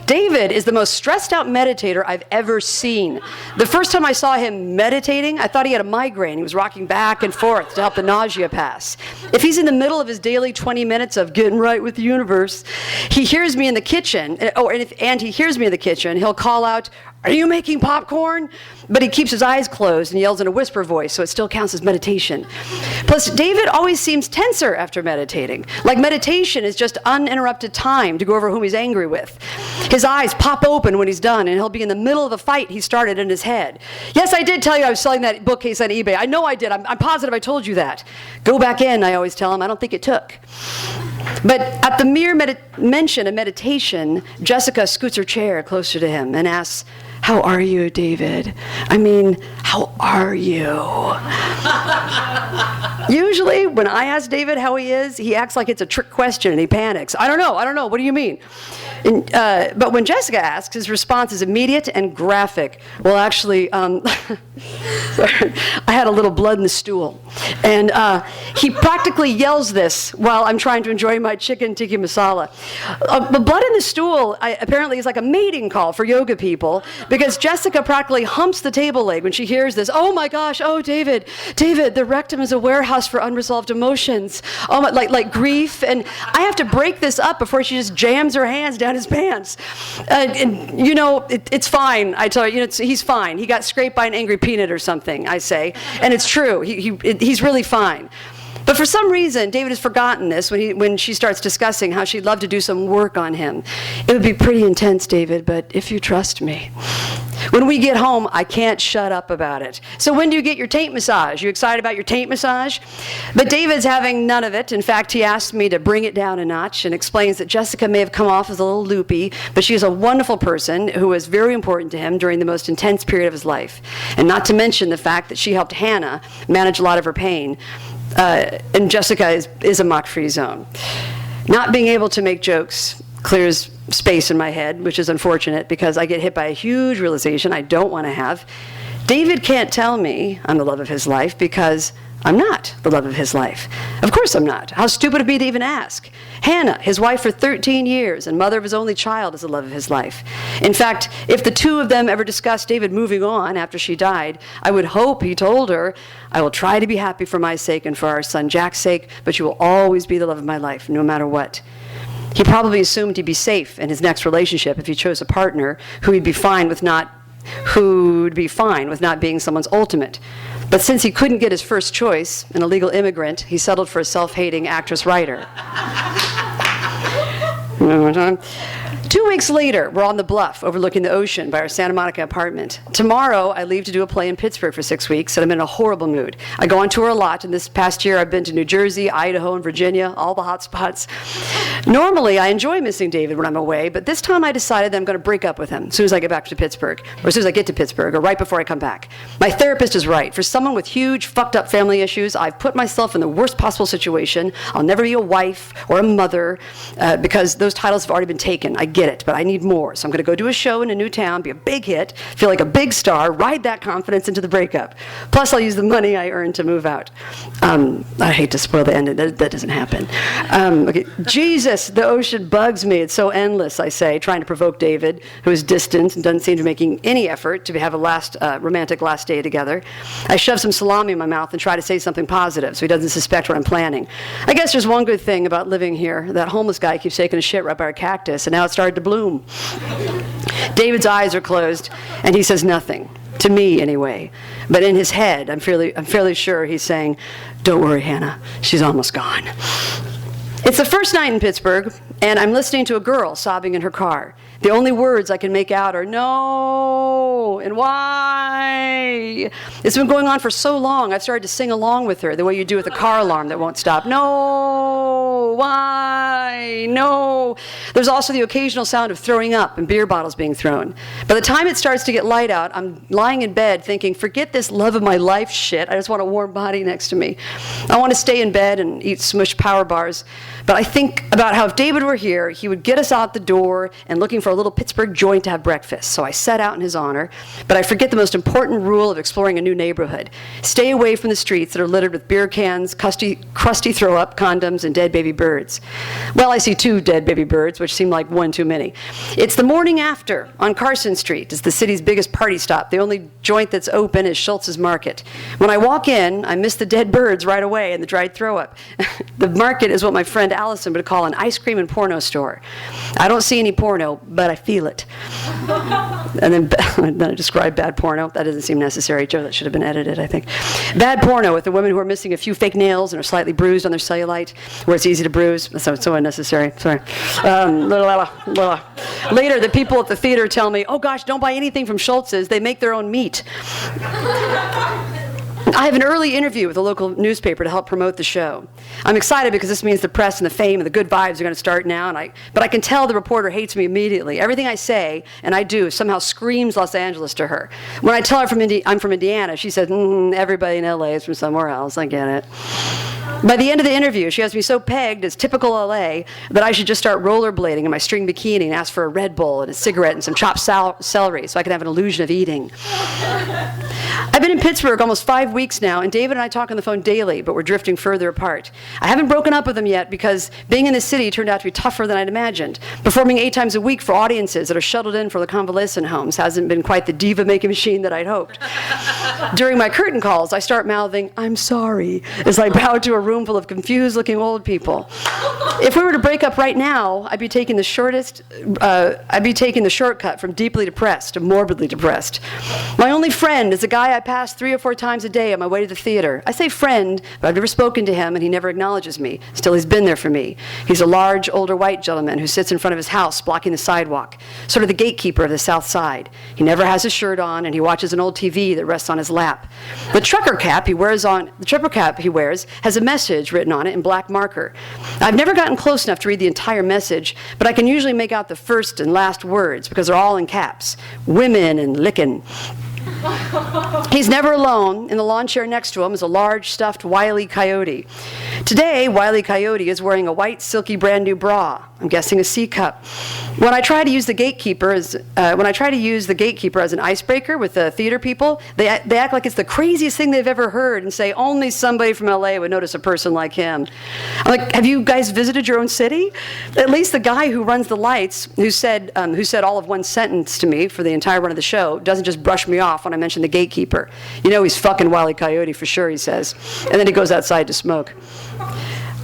David is the most stressed out meditator I've ever seen. The first time I saw him meditating, I thought he had a migraine. He was rocking back and forth to help the nausea pass. If he's in the middle of his daily 20 minutes of getting right with the universe, he hears me in the kitchen, and he hears me in the kitchen, he'll call out, "Are you making popcorn?" But he keeps his eyes closed and yells in a whisper voice, so it still counts as meditation. Plus, David always seems tenser after meditating. Like meditation is just uninterrupted time to go over whom he's angry with. His eyes pop open when he's done, and he'll be in the middle of a fight he started in his head. "Yes, I did tell you I was selling that bookcase on eBay. I know I did. I'm positive I told you that." "Go back in," I always tell him. "I don't think it took." But at the mere mention of meditation, Jessica scoots her chair closer to him and asks, "How are you, David? I mean, how are you?" Usually, when I ask David how he is, he acts like it's a trick question and he panics. I don't know, what do you mean?" But when Jessica asks, his response is immediate and graphic. "Well, actually, sorry, I had a little blood in the stool." And he practically yells this while I'm trying to enjoy my chicken tikka masala. The blood in the stool apparently is like a mating call for yoga people, because Jessica practically humps the table leg when she hears this. "Oh my gosh, oh David, the rectum is a warehouse for unresolved emotions." Oh my, like grief. And I have to break this up before she just jams her hands down his pants. And it's fine. I tell you, he's fine. He got scraped by an angry peanut or something, I say. And it's true. He's really fine. But for some reason, David has forgotten this when she starts discussing how she'd love to do some work on him. "It would be pretty intense, David, but if you trust me." When we get home, I can't shut up about it. "So when do you get your taint massage? You excited about your taint massage?" But David's having none of it. In fact, he asked me to bring it down a notch and explains that Jessica may have come off as a little loopy, but she is a wonderful person who was very important to him during the most intense period of his life. And not to mention the fact that she helped Hannah manage a lot of her pain. And Jessica is a mock-free zone. Not being able to make jokes clears space in my head, which is unfortunate because I get hit by a huge realization I don't want to have. David can't tell me I'm the love of his life because I'm not the love of his life. Of course I'm not. How stupid of me to even ask. Hannah, his wife for 13 years and mother of his only child, is the love of his life. In fact, if the two of them ever discussed David moving on after she died, I would hope he told her, "I will try to be happy for my sake and for our son Jack's sake, but you will always be the love of my life, no matter what." He probably assumed he'd be safe in his next relationship if he chose a partner who'd be fine with not being someone's ultimate. But since he couldn't get his first choice, an illegal immigrant, he settled for a self-hating actress-writer. 2 weeks later, we're on the bluff overlooking the ocean by our Santa Monica apartment. Tomorrow, I leave to do a play in Pittsburgh for 6 weeks, and I'm in a horrible mood. I go on tour a lot, and this past year I've been to New Jersey, Idaho, and Virginia, all the hot spots. Normally, I enjoy missing David when I'm away, but this time I decided that I'm going to break up with him as soon as I get back to Pittsburgh, or as soon as I get to Pittsburgh, or right before I come back. My therapist is right. For someone with huge, fucked up family issues, I've put myself in the worst possible situation. I'll never be a wife or a mother because those titles have already been taken. I get it, but I need more. So I'm going to go do a show in a new town, be a big hit, feel like a big star, ride that confidence into the breakup. Plus, I'll use the money I earned to move out. I hate to spoil the ending. That doesn't happen. Okay. Jesus, the ocean bugs me. It's so endless, I say, trying to provoke David, who is distant and doesn't seem to be making any effort to have a romantic last day together. I shove some salami in my mouth and try to say something positive so he doesn't suspect what I'm planning. I guess there's one good thing about living here. That homeless guy keeps taking a shit right by our cactus, and now it's started to bloom. David's eyes are closed, and he says nothing. To me, anyway. But in his head, I'm fairly sure he's saying, "Don't worry, Hannah. She's almost gone." It's the first night in Pittsburgh, and I'm listening to a girl sobbing in her car. The only words I can make out are "no" and "why." It's been going on for so long, I've started to sing along with her the way you do with a car alarm that won't stop. No, why, no. There's also the occasional sound of throwing up and beer bottles being thrown. By the time it starts to get light out, I'm lying in bed thinking, forget this love of my life shit. I just want a warm body next to me. I want to stay in bed and eat smushed power bars. But I think about how if David were here, he would get us out the door and looking for a little Pittsburgh joint to have breakfast. So I set out in his honor, but I forget the most important rule of exploring a new neighborhood. Stay away from the streets that are littered with beer cans, crusty throw-up, condoms, and dead baby birds. Well, I see 2 dead baby birds, which seem like 1 too many. It's the morning after on Carson Street. It's the city's biggest party stop. The only joint that's open is Schultz's Market. When I walk in, I miss the dead birds right away and the dried throw-up. The market is what my friend Allison would call an ice cream and porno store. I don't see any porno, but I feel it. And then I describe bad porno. That doesn't seem necessary, Joe. That should have been edited, I think. Bad porno with the women who are missing a few fake nails and are slightly bruised on their cellulite, where it's easy to bruise. So unnecessary. Sorry. Later, the people at the theater tell me, "Oh gosh, don't buy anything from Schultz's. They make their own meat." I have an early interview with a local newspaper to help promote the show. I'm excited because this means the press and the fame and the good vibes are going to start now, but I can tell the reporter hates me immediately. Everything I say and I do somehow screams Los Angeles to her. When I tell her I'm from Indiana, she says, everybody in LA is from somewhere else. I get it. By the end of the interview, she has me so pegged as typical LA that I should just start rollerblading in my string bikini and ask for a Red Bull and a cigarette and some chopped celery so I can have an illusion of eating. I've been in Pittsburgh almost 5 weeks now, and David and I talk on the phone daily, but we're drifting further apart. I haven't broken up with him yet because being in the city turned out to be tougher than I'd imagined. Performing 8 times a week for audiences that are shuttled in for the convalescent homes hasn't been quite the diva-making machine that I'd hoped. During my curtain calls, I start mouthing, "I'm sorry," as I bow to a room full of confused-looking old people. If we were to break up right now, I'd be taking the shortcut from deeply depressed to morbidly depressed. My only friend is a guy I pass 3 or 4 times a day on my way to the theater. I say friend, but I've never spoken to him, and he never acknowledges me. Still, he's been there for me. He's a large, older white gentleman who sits in front of his house blocking the sidewalk, sort of the gatekeeper of the South Side. He never has his shirt on, and he watches an old TV that rests on his lap. The trucker cap he wears has a message written on it in black marker. I've never gotten close enough to read the entire message, but I can usually make out the first and last words because they're all in caps. Women and lickin'. He's never alone. In the lawn chair next to him is a large, stuffed Wile E. Coyote. Today, Wile E. Coyote is wearing a white, silky, brand new bra. I'm guessing a C-cup. When I try to use the gatekeeper as an icebreaker with the theater people, they act like it's the craziest thing they've ever heard and say only somebody from LA would notice a person like him. I'm like, have you guys visited your own city? At least the guy who runs the lights, who said all of one sentence to me for the entire run of the show, doesn't just brush me off when I mention the gatekeeper. You know he's fucking Wile E. Coyote for sure, he says. And then he goes outside to smoke.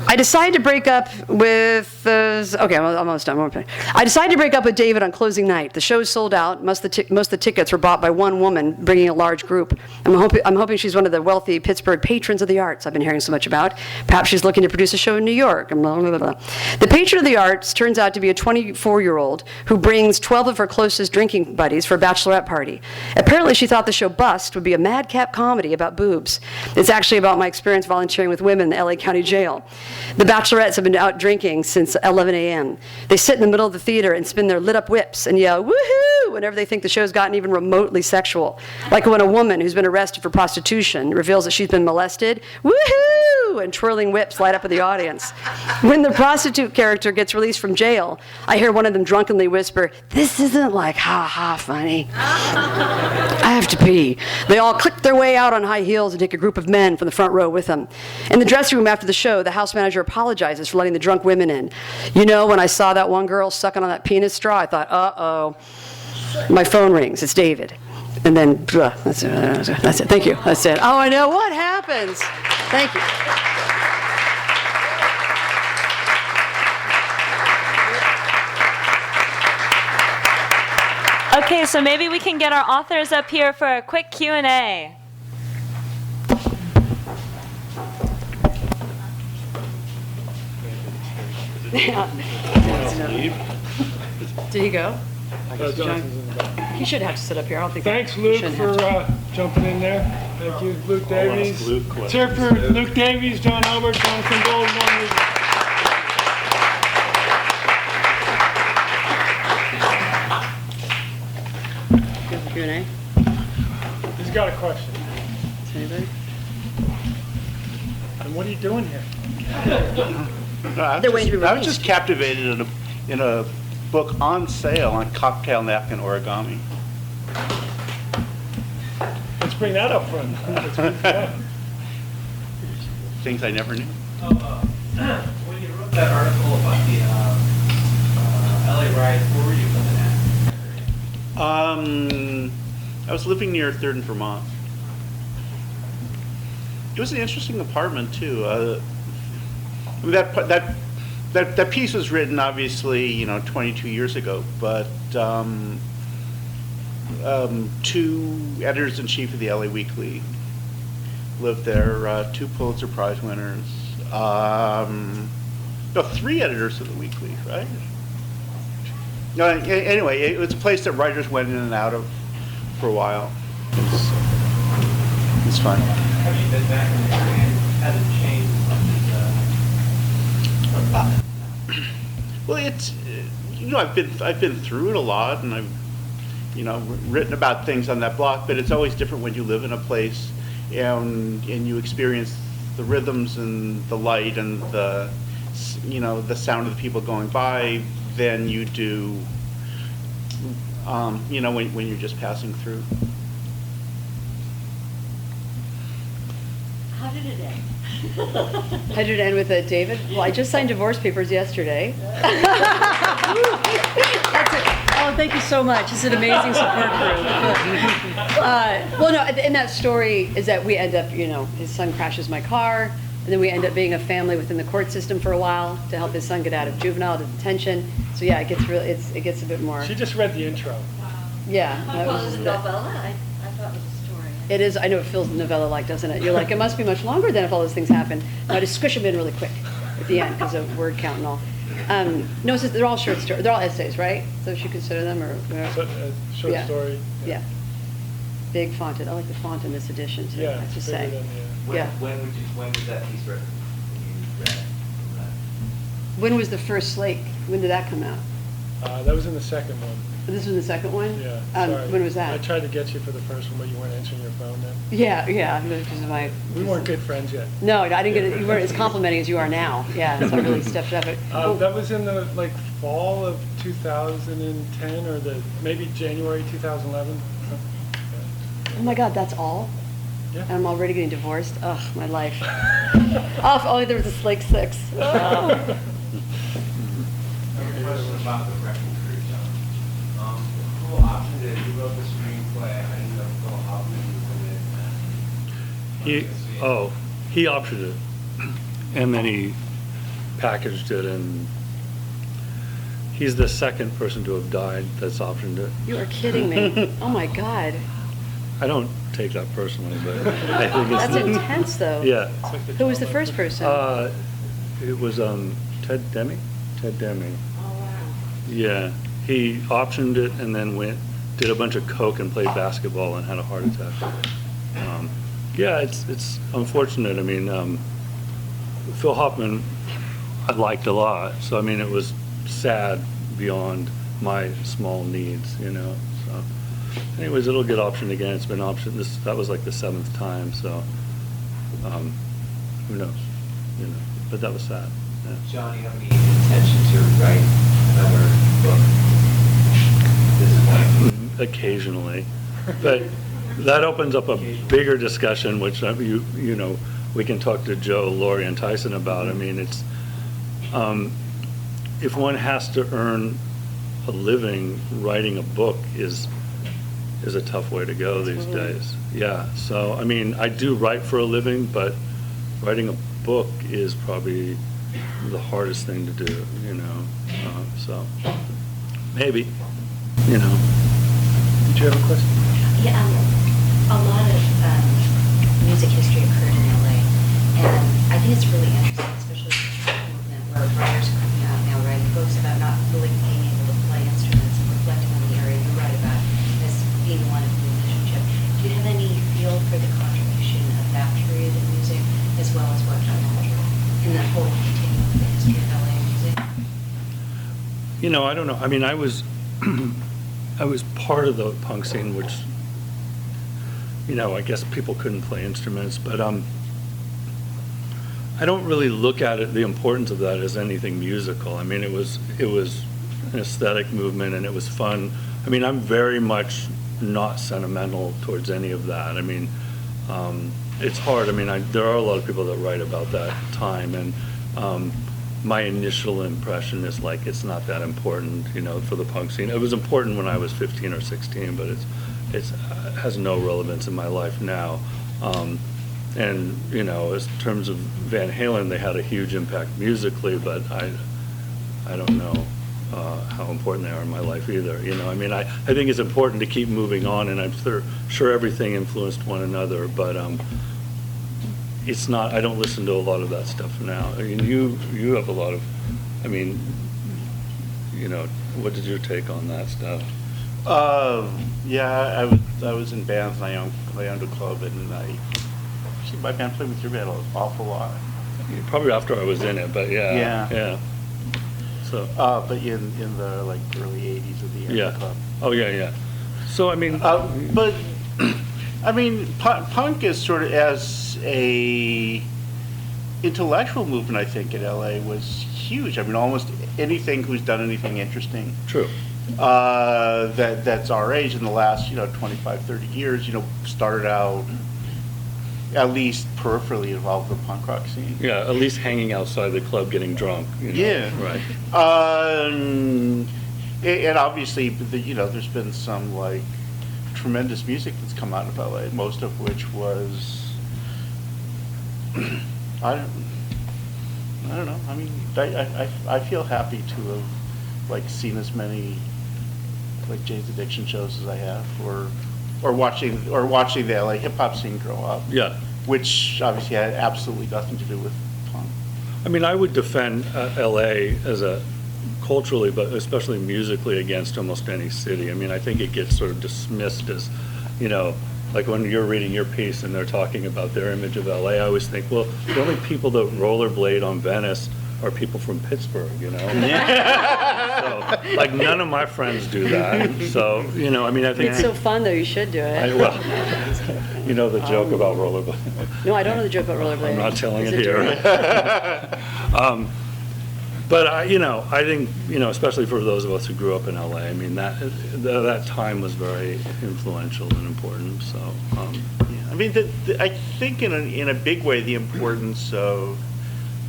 I decided to break up with, okay, I'm almost done. I decided to break up with David on closing night. The show's sold out. Most of the tickets were bought by one woman, bringing a large group. I'm hoping she's one of the wealthy Pittsburgh patrons of the arts I've been hearing so much about. Perhaps she's looking to produce a show in New York. Blah, blah, blah. The patron of the arts turns out to be a 24-year-old who brings 12 of her closest drinking buddies for a bachelorette party. Apparently, she thought the show Bust would be a madcap comedy about boobs. It's actually about my experience volunteering with women in the LA County Jail. The bachelorettes have been out drinking since 11 a.m. They sit in the middle of the theater and spin their lit-up whips and yell, woohoo, whenever they think the show's gotten even remotely sexual. Like when a woman who's been arrested for prostitution reveals that she's been molested, woohoo, and twirling whips light up in the audience. When the prostitute character gets released from jail, I hear one of them drunkenly whisper, this isn't like ha-ha funny. I have to pee. They all click their way out on high heels and take a group of men from the front row with them. In the dressing room after the show, the house manager apologizes for letting the drunk women in. You know, when I saw that one girl sucking on that penis straw, I thought, uh-oh. My phone rings. It's David. And then, that's it. Thank you. That's it. Oh, I know. What happens? Thank you. Okay, so maybe we can get our authors up here for a quick Q&A. Did he go? He should have to sit up here. I don't think. Thanks, Luke, for jumping in there. Thank you, Luke Davies. Let's hear for Luke Davies, John Albert, Jonathan Gold. Q&A. He's got a question. Anybody? And what are you doing here? I was just captivated in a book on sale on cocktail napkin origami. Let's bring that up front. Things I never knew. When you wrote that article about the LA riots, where were you living at? I was living near 3rd and Vermont. It was an interesting apartment too. I mean, that piece was written obviously 22 years ago, but two editors-in-chief of the LA Weekly lived there, 2 Pulitzer Prize winners, no, 3 editors of the Weekly, right? No, anyway, it was a place that writers went in and out of for a while. It's fun. Have you been back in the area and has it changed well, it's I've been through it a lot, and I've written about things on that block. But it's always different when you live in a place and you experience the rhythms and the light and the sound of the people going by than you do when you're just passing through. How did it end? How did it end with David? Well, I just signed divorce papers yesterday. That's it. Oh, thank you so much. It's an amazing support group. Well, no, in that story is that we end up, his son crashes my car, and then we end up being a family within the court system for a while to help his son get out of juvenile detention. So yeah, it gets a bit more. She just read the intro. Yeah. I thought it was a novella. I thought it was a story. It is. I know it feels novella-like, doesn't it? You're like, it must be much longer than if all those things happen. No, I just squish them in really quick at the end because of word count and all. No, they're all short stories. They're all essays, right? So you should consider them or whatever. Short story. Yeah. Big fonted. I like the font in this edition too. Yeah, I have to say. When was that piece written? When you read it? When was the first Slake? When did that come out? That was in the second one. This was the second one? Yeah. Sorry. When was that? I tried to get you for the first one, but you weren't answering your phone then. Yeah. We weren't good friends yet. No, I didn't get it. You weren't as complimenting as you are now. Yeah, so I really stepped up it. That was in the fall of 2010 or maybe January 2011. Oh my God, that's all? Yeah. And I'm already getting divorced. Ugh, my life. Oh, if only there was a Slake 6. Oh. I have a question about the record crew. Who optioned it? You wrote the screenplay. I didn't know Phil Hoffman was in it. He optioned it, and then he packaged it, and he's the second person to have died that's optioned it. You are kidding me. Oh my God. I don't take that personally, but I think it's... That's intense, though. Yeah. Who was the first person? It was Ted Demme? Ted Demme. Oh, wow. Yeah. He optioned it and then did a bunch of coke and played basketball and had a heart attack. Yeah, it's unfortunate. I mean, Phil Hoffman I liked a lot. So, I mean, it was sad beyond my small needs, you know. So, anyways, it'll get optioned again. It's been optioned. That was like the 7th time. So, who knows? You know, but that was sad. Yeah. John, do you have any intention to write another book at this point? Occasionally, but that opens up a bigger discussion, which you know we can talk to Joe, Laurie, and Tyson about. I mean, it's if one has to earn a living, writing a book is a tough way to go these days. Yeah. So I mean, I do write for a living, but writing a book is probably the hardest thing to do. You know. So maybe. You know. Did you have a question? Yeah, a lot of music history occurred in LA, and I think it's really interesting, especially with the street movement, where writers are coming out now writing books about not really being able to play instruments and reflecting on the area you write about as being one of the musicianship. Do you have any feel for the contribution of that period in music, as well as what came after, in that whole continuum of the history of LA music? You know, I don't know. I mean, I was part of the punk scene, which, you know, I guess people couldn't play instruments, but I don't really look at it, the importance of that, as anything musical. I mean, it was an aesthetic movement, and it was fun. I mean, I'm very much not sentimental towards any of that. I mean, it's hard. I mean, there are a lot of people that write about that time, and my initial impression is like it's not that important, you know, for the punk scene. It was important when I was 15 or 16, but it has no relevance in my life now. And you know, in terms of Van Halen, they had a huge impact musically, but I don't know how important they are in my life either. You know, I mean, I think it's important to keep moving on, and I'm sure everything influenced one another, but it's not, I don't listen to a lot of that stuff now. I mean, you have a lot of, I mean, you know, what is your take on that stuff? Yeah, I was in bands, and I owned a club, and my band played with your band an awful lot. Probably after I was in it, but yeah. So. But in the like early '80s of the era club. Oh yeah. So I mean. But I mean, punk is sort of, as a intellectual movement, I think in LA was huge. I mean, almost anything who's done anything interesting. True. That's our age in the last 25, 30 years. Started out at least peripherally involved with the punk rock scene. Yeah, at least hanging outside the club getting drunk. Yeah. Right. And obviously, there's been some like tremendous music that's come out of LA, most of which was I don't know. I mean, I feel happy to have like seen as many like Jane's Addiction shows as I have, or watching the LA hip hop scene grow up. Yeah. Which obviously had absolutely nothing to do with punk. I mean, I would defend LA as a culturally, but especially musically, against almost any city. I mean, I think it gets sort of dismissed as, like when you're reading your piece and they're talking about their image of LA, I always think, well, the only people that rollerblade on Venice are people from Pittsburgh, So, like, none of my friends do that. So, I mean, I think it's so fun, though. You should do it. You know the joke about rollerblade. No, I don't know the joke about rollerblade. I'm not telling it here. But I think, especially for those of us who grew up in LA, I mean, that time was very influential and important. So, yeah. I mean, I think in a big way, the importance of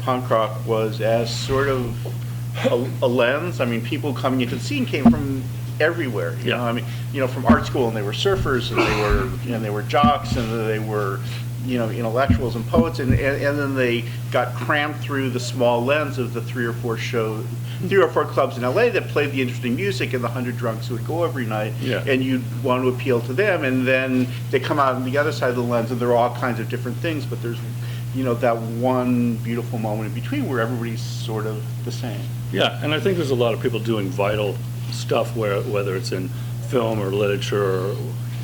punk rock was as sort of a lens. I mean, people coming into the scene came from everywhere. You know, I mean, from art school, and they were surfers, and they were jocks, and they were intellectuals and poets, and then they got crammed through the small lens of the 3 or 4 clubs in LA that played the interesting music, and the 100 drunks would go every night, and you'd want to appeal to them, and then they come out on the other side of the lens, and there are all kinds of different things, but there's that one beautiful moment in between where everybody's sort of the same. Yeah, and I think there's a lot of people doing vital stuff, whether it's in film or literature,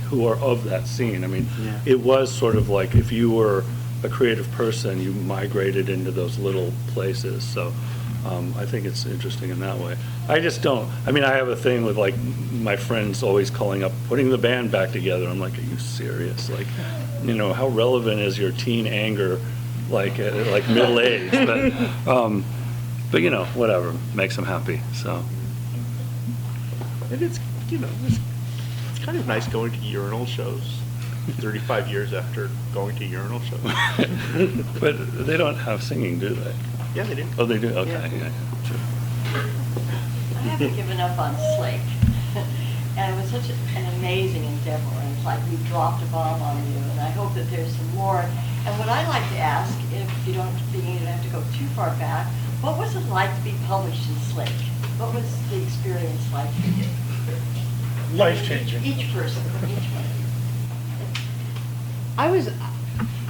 who are of that scene. I mean, it was sort of like if you were a creative person, you migrated into those little places. So I think it's interesting in that way. I just don't, I mean, I have a thing with like my friends always calling up, putting the band back together. I'm like, are you serious? Like, how relevant is your teen anger, like middle age? But whatever makes them happy. So. And it's kind of nice going to urinal shows 35 years after going to urinal shows. But they don't have singing, do they? Yeah, they do. Oh, they do? Okay. Yeah. Sure. I haven't given up on Slake. And it was such an amazing endeavor. And it's like we dropped a bomb on you, and I hope that there's some more. And what I'd like to ask, if you don't have to go too far back, what was it like to be published in Slake? What was the experience like for you? Life-changing. Each person, each one.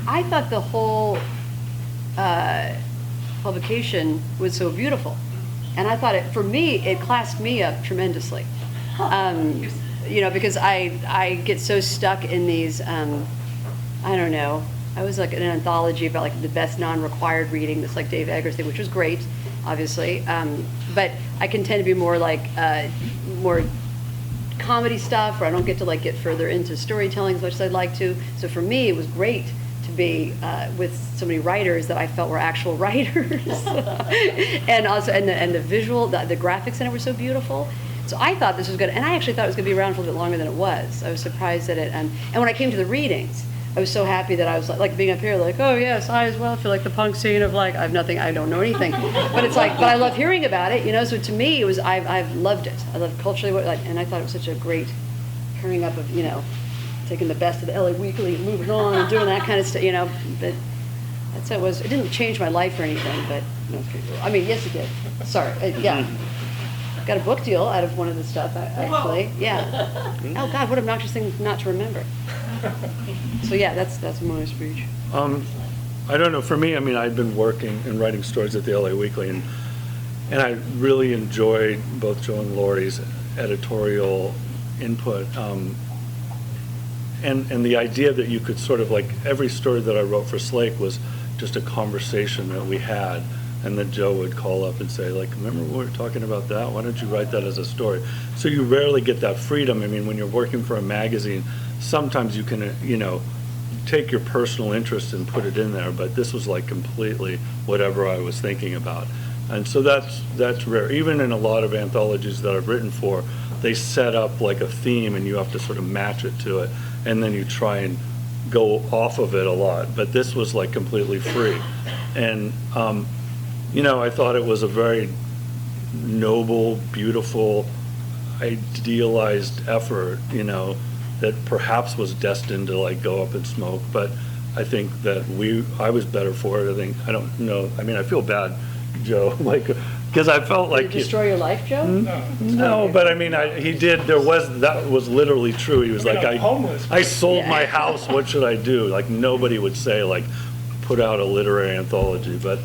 I thought the whole publication was so beautiful. And I thought it classed me up tremendously. Because I get so stuck in these, I don't know, I was like in an anthology about like the best non-required reading, that's like Dave Eggers thing, which was great, obviously. But I can tend to be more like, more comedy stuff, where I don't get to like get further into storytelling as much as I'd like to. So for me, it was great to be with so many writers that I felt were actual writers, and also and the visual, the graphics in it were so beautiful. So I thought this was good, and I actually thought it was going to be around for a little bit longer than it was. I was surprised that it, and when I came to the readings, I was so happy that I was like being up here, like, oh yes, I as well feel like the punk scene of like I don't know anything, but it's like, but I love hearing about it, So to me, it was I've loved it. I loved culturally, and I thought it was such a great pairing up of taking the best of the LA Weekly and moving on and doing that kind of stuff, But that's how it was. It didn't change my life or anything, but I mean, yes, it did. Sorry, yeah. Got a book deal out of one of the stuff, actually. Yeah. Oh God, what obnoxious thing not to remember. So yeah, that's my speech. I don't know. For me, I mean, I've been working and writing stories at the LA Weekly, and I really enjoyed both Joe and Laurie's editorial input. And the idea that you could sort of like every story that I wrote for Slake was just a conversation that we had. And then Joe would call up and say, like, remember we were talking about that? Why don't you write that as a story? So you rarely get that freedom. I mean, when you're working for a magazine, sometimes you can, take your personal interest and put it in there. But this was like completely whatever I was thinking about. And so that's rare. Even in a lot of anthologies that I've written for, they set up like a theme and you have to sort of match it to it. And then you try and go off of it a lot. But this was like completely free. And, I thought it was a very noble, beautiful, idealized effort, that perhaps was destined to like go up in smoke. But I think that I was better for it. I don't know. I mean, I feel bad, Joe, because I felt like Did it destroy your life, Joe? No, but I mean, he did. That was literally true. He was I sold my house. What should I do? Like nobody would say like, put out a literary anthology, but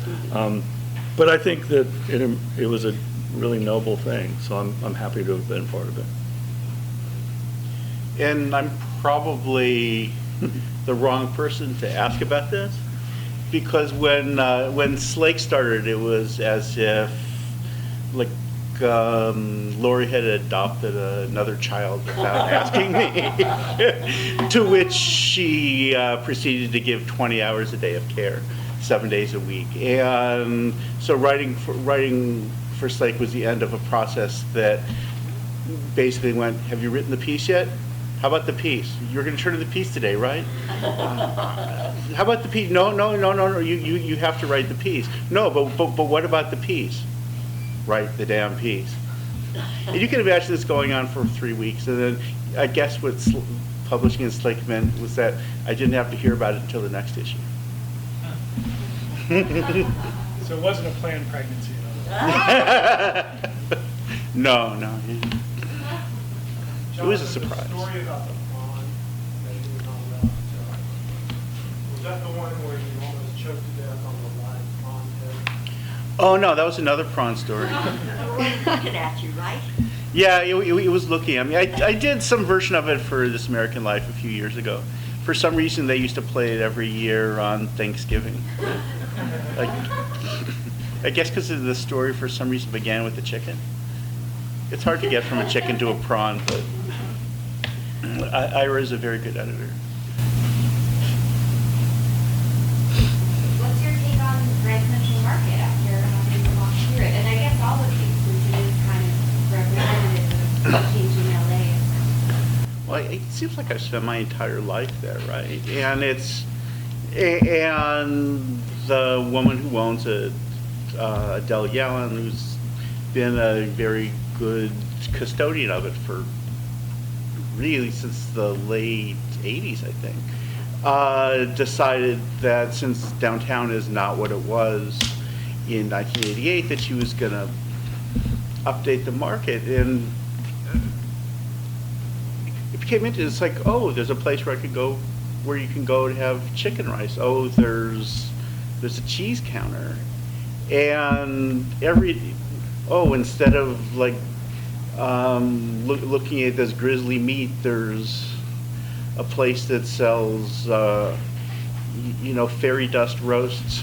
I think that it was a really noble thing. So I'm happy to have been part of it. And I'm probably the wrong person to ask about this, because when Slake started, it was as if like Laurie had adopted another child without asking me, to which she proceeded to give 20 hours a day of care, 7 days a week. And so writing for Slake was the end of a process that basically went, have you written the piece yet? How about the piece? You're going to turn in the piece today, right? How about the piece? No. You have to write the piece. No, but what about the piece? Write the damn piece. And you can imagine this going on for 3 weeks, and then I guess what publishing in Slake meant was that I didn't have to hear about it until the next issue. So it wasn't a planned pregnancy. No. It was a Jonathan, surprise. The story about the prawn that you were talking about, was that the one where you almost choked to death on the live prawn head? Oh, no, that was another prawn story. Looking at you, right? Yeah, it was looking. I mean, I did some version of it for This American Life a few years ago. For some reason, they used to play it every year on Thanksgiving. Like, I guess because the story for some reason began with the chicken. It's hard to get from a chicken to a prawn, but Ira is a very good editor. What's your take on Grand Central Market after having to walk through it? And I guess all of these, since it is kind of representative of changing LA. Well, it seems like I've spent my entire life there, right? And the woman who owns it, Adele Yellen, who's been a very good custodian of it for really since the late 80s, I think, decided that since downtown is not what it was in 1988, that she was going to update the market. And it became interesting. It's like, oh, there's a place where you can go to have chicken rice. Oh, there's a cheese counter. And instead of like looking at this grisly meat, there's a place that sells fairy dust roasts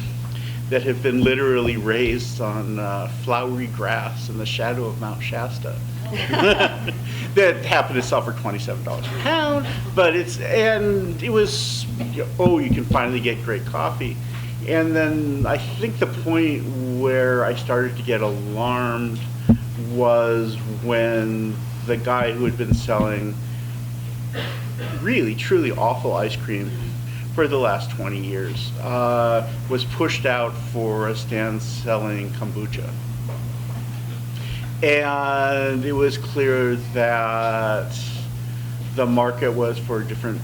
that have been literally raised on flowery grass in the shadow of Mount Shasta. That happened to sell for $27 a pound, but it was you can finally get great coffee. And then I think the point where I started to get alarmed was when the guy who had been selling really, truly awful ice cream for the last 20 years was pushed out for a stand selling kombucha. And it was clear that the market was for different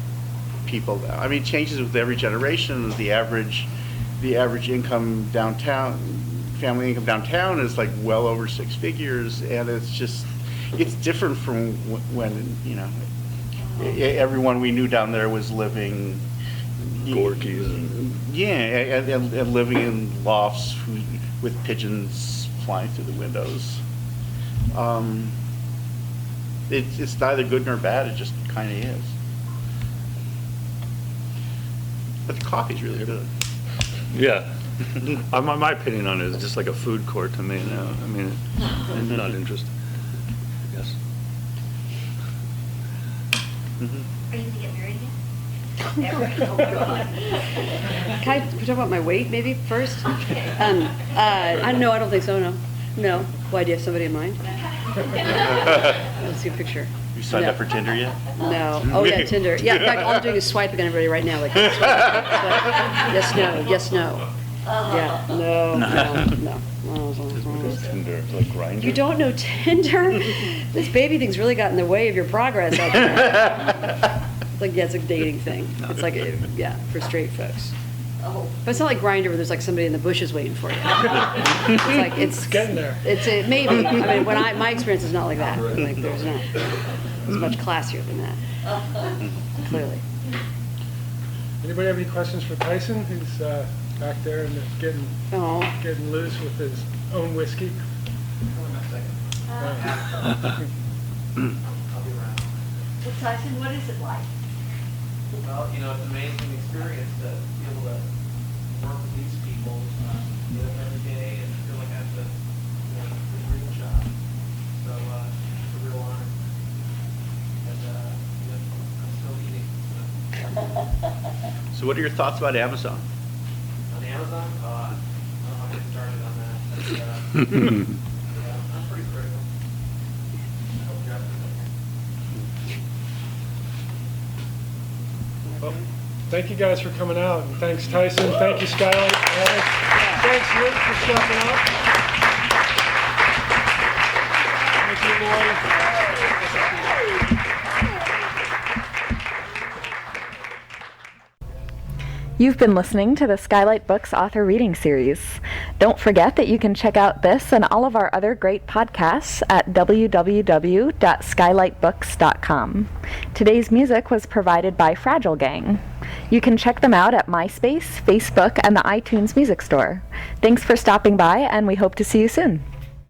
people now. I mean, it changes with every generation. The average income downtown, family income downtown is like well over six figures, and it's different from when, everyone we knew down there was living Gorky's. And living in lofts with pigeons flying through the windows. It's neither good nor bad, it just kind of is. But the coffee's really good. Yeah. My opinion on it is just like a food court to me now. I mean, I'm not interested. Yes. Are you going to get married again? Oh, God. Can I talk about my weight maybe first? No, I don't think so, no. Why, do you have somebody in mind? Let's see a picture. You signed up for Tinder yet? No. Oh, yeah, Tinder. Yeah, in fact, all I'm doing is swiping on everybody right now. Like, swipe. Yes, no. Yeah, no. Tinder, like Grindr. You don't know Tinder? This baby thing's really got in the way of your progress out there. It's a dating thing. It's like, for straight folks. Oh. But it's not like Grindr where there's like somebody in the bushes waiting for you. It's getting there. Maybe. I mean, my experience is not like that. Like, there's not. It's much classier than that. Clearly. Anybody have any questions for Tyson, who's back there and getting loose with his own whiskey? I'll be around. Well, Tyson, what is it like? Well, it's an amazing experience to be able to work with these people, get up every day and feel like I have to do a real job. So it's a real honor. And I'm still eating. So what are your thoughts about Amazon? On Amazon, I don't know how to get started on that. But, I'm pretty critical. I hope you're happy. Well, thank you guys for coming out, and thanks Tyson, thank you Skylight, thanks Luke for stopping up. Thank you, Laurie. You've been listening to the Skylight Books author reading series. Don't forget that you can check out this and all of our other great podcasts at www.skylightbooks.com. Today's music was provided by Fragile Gang. You can check them out at MySpace, Facebook, and the iTunes Music Store. Thanks for stopping by, and we hope to see you soon.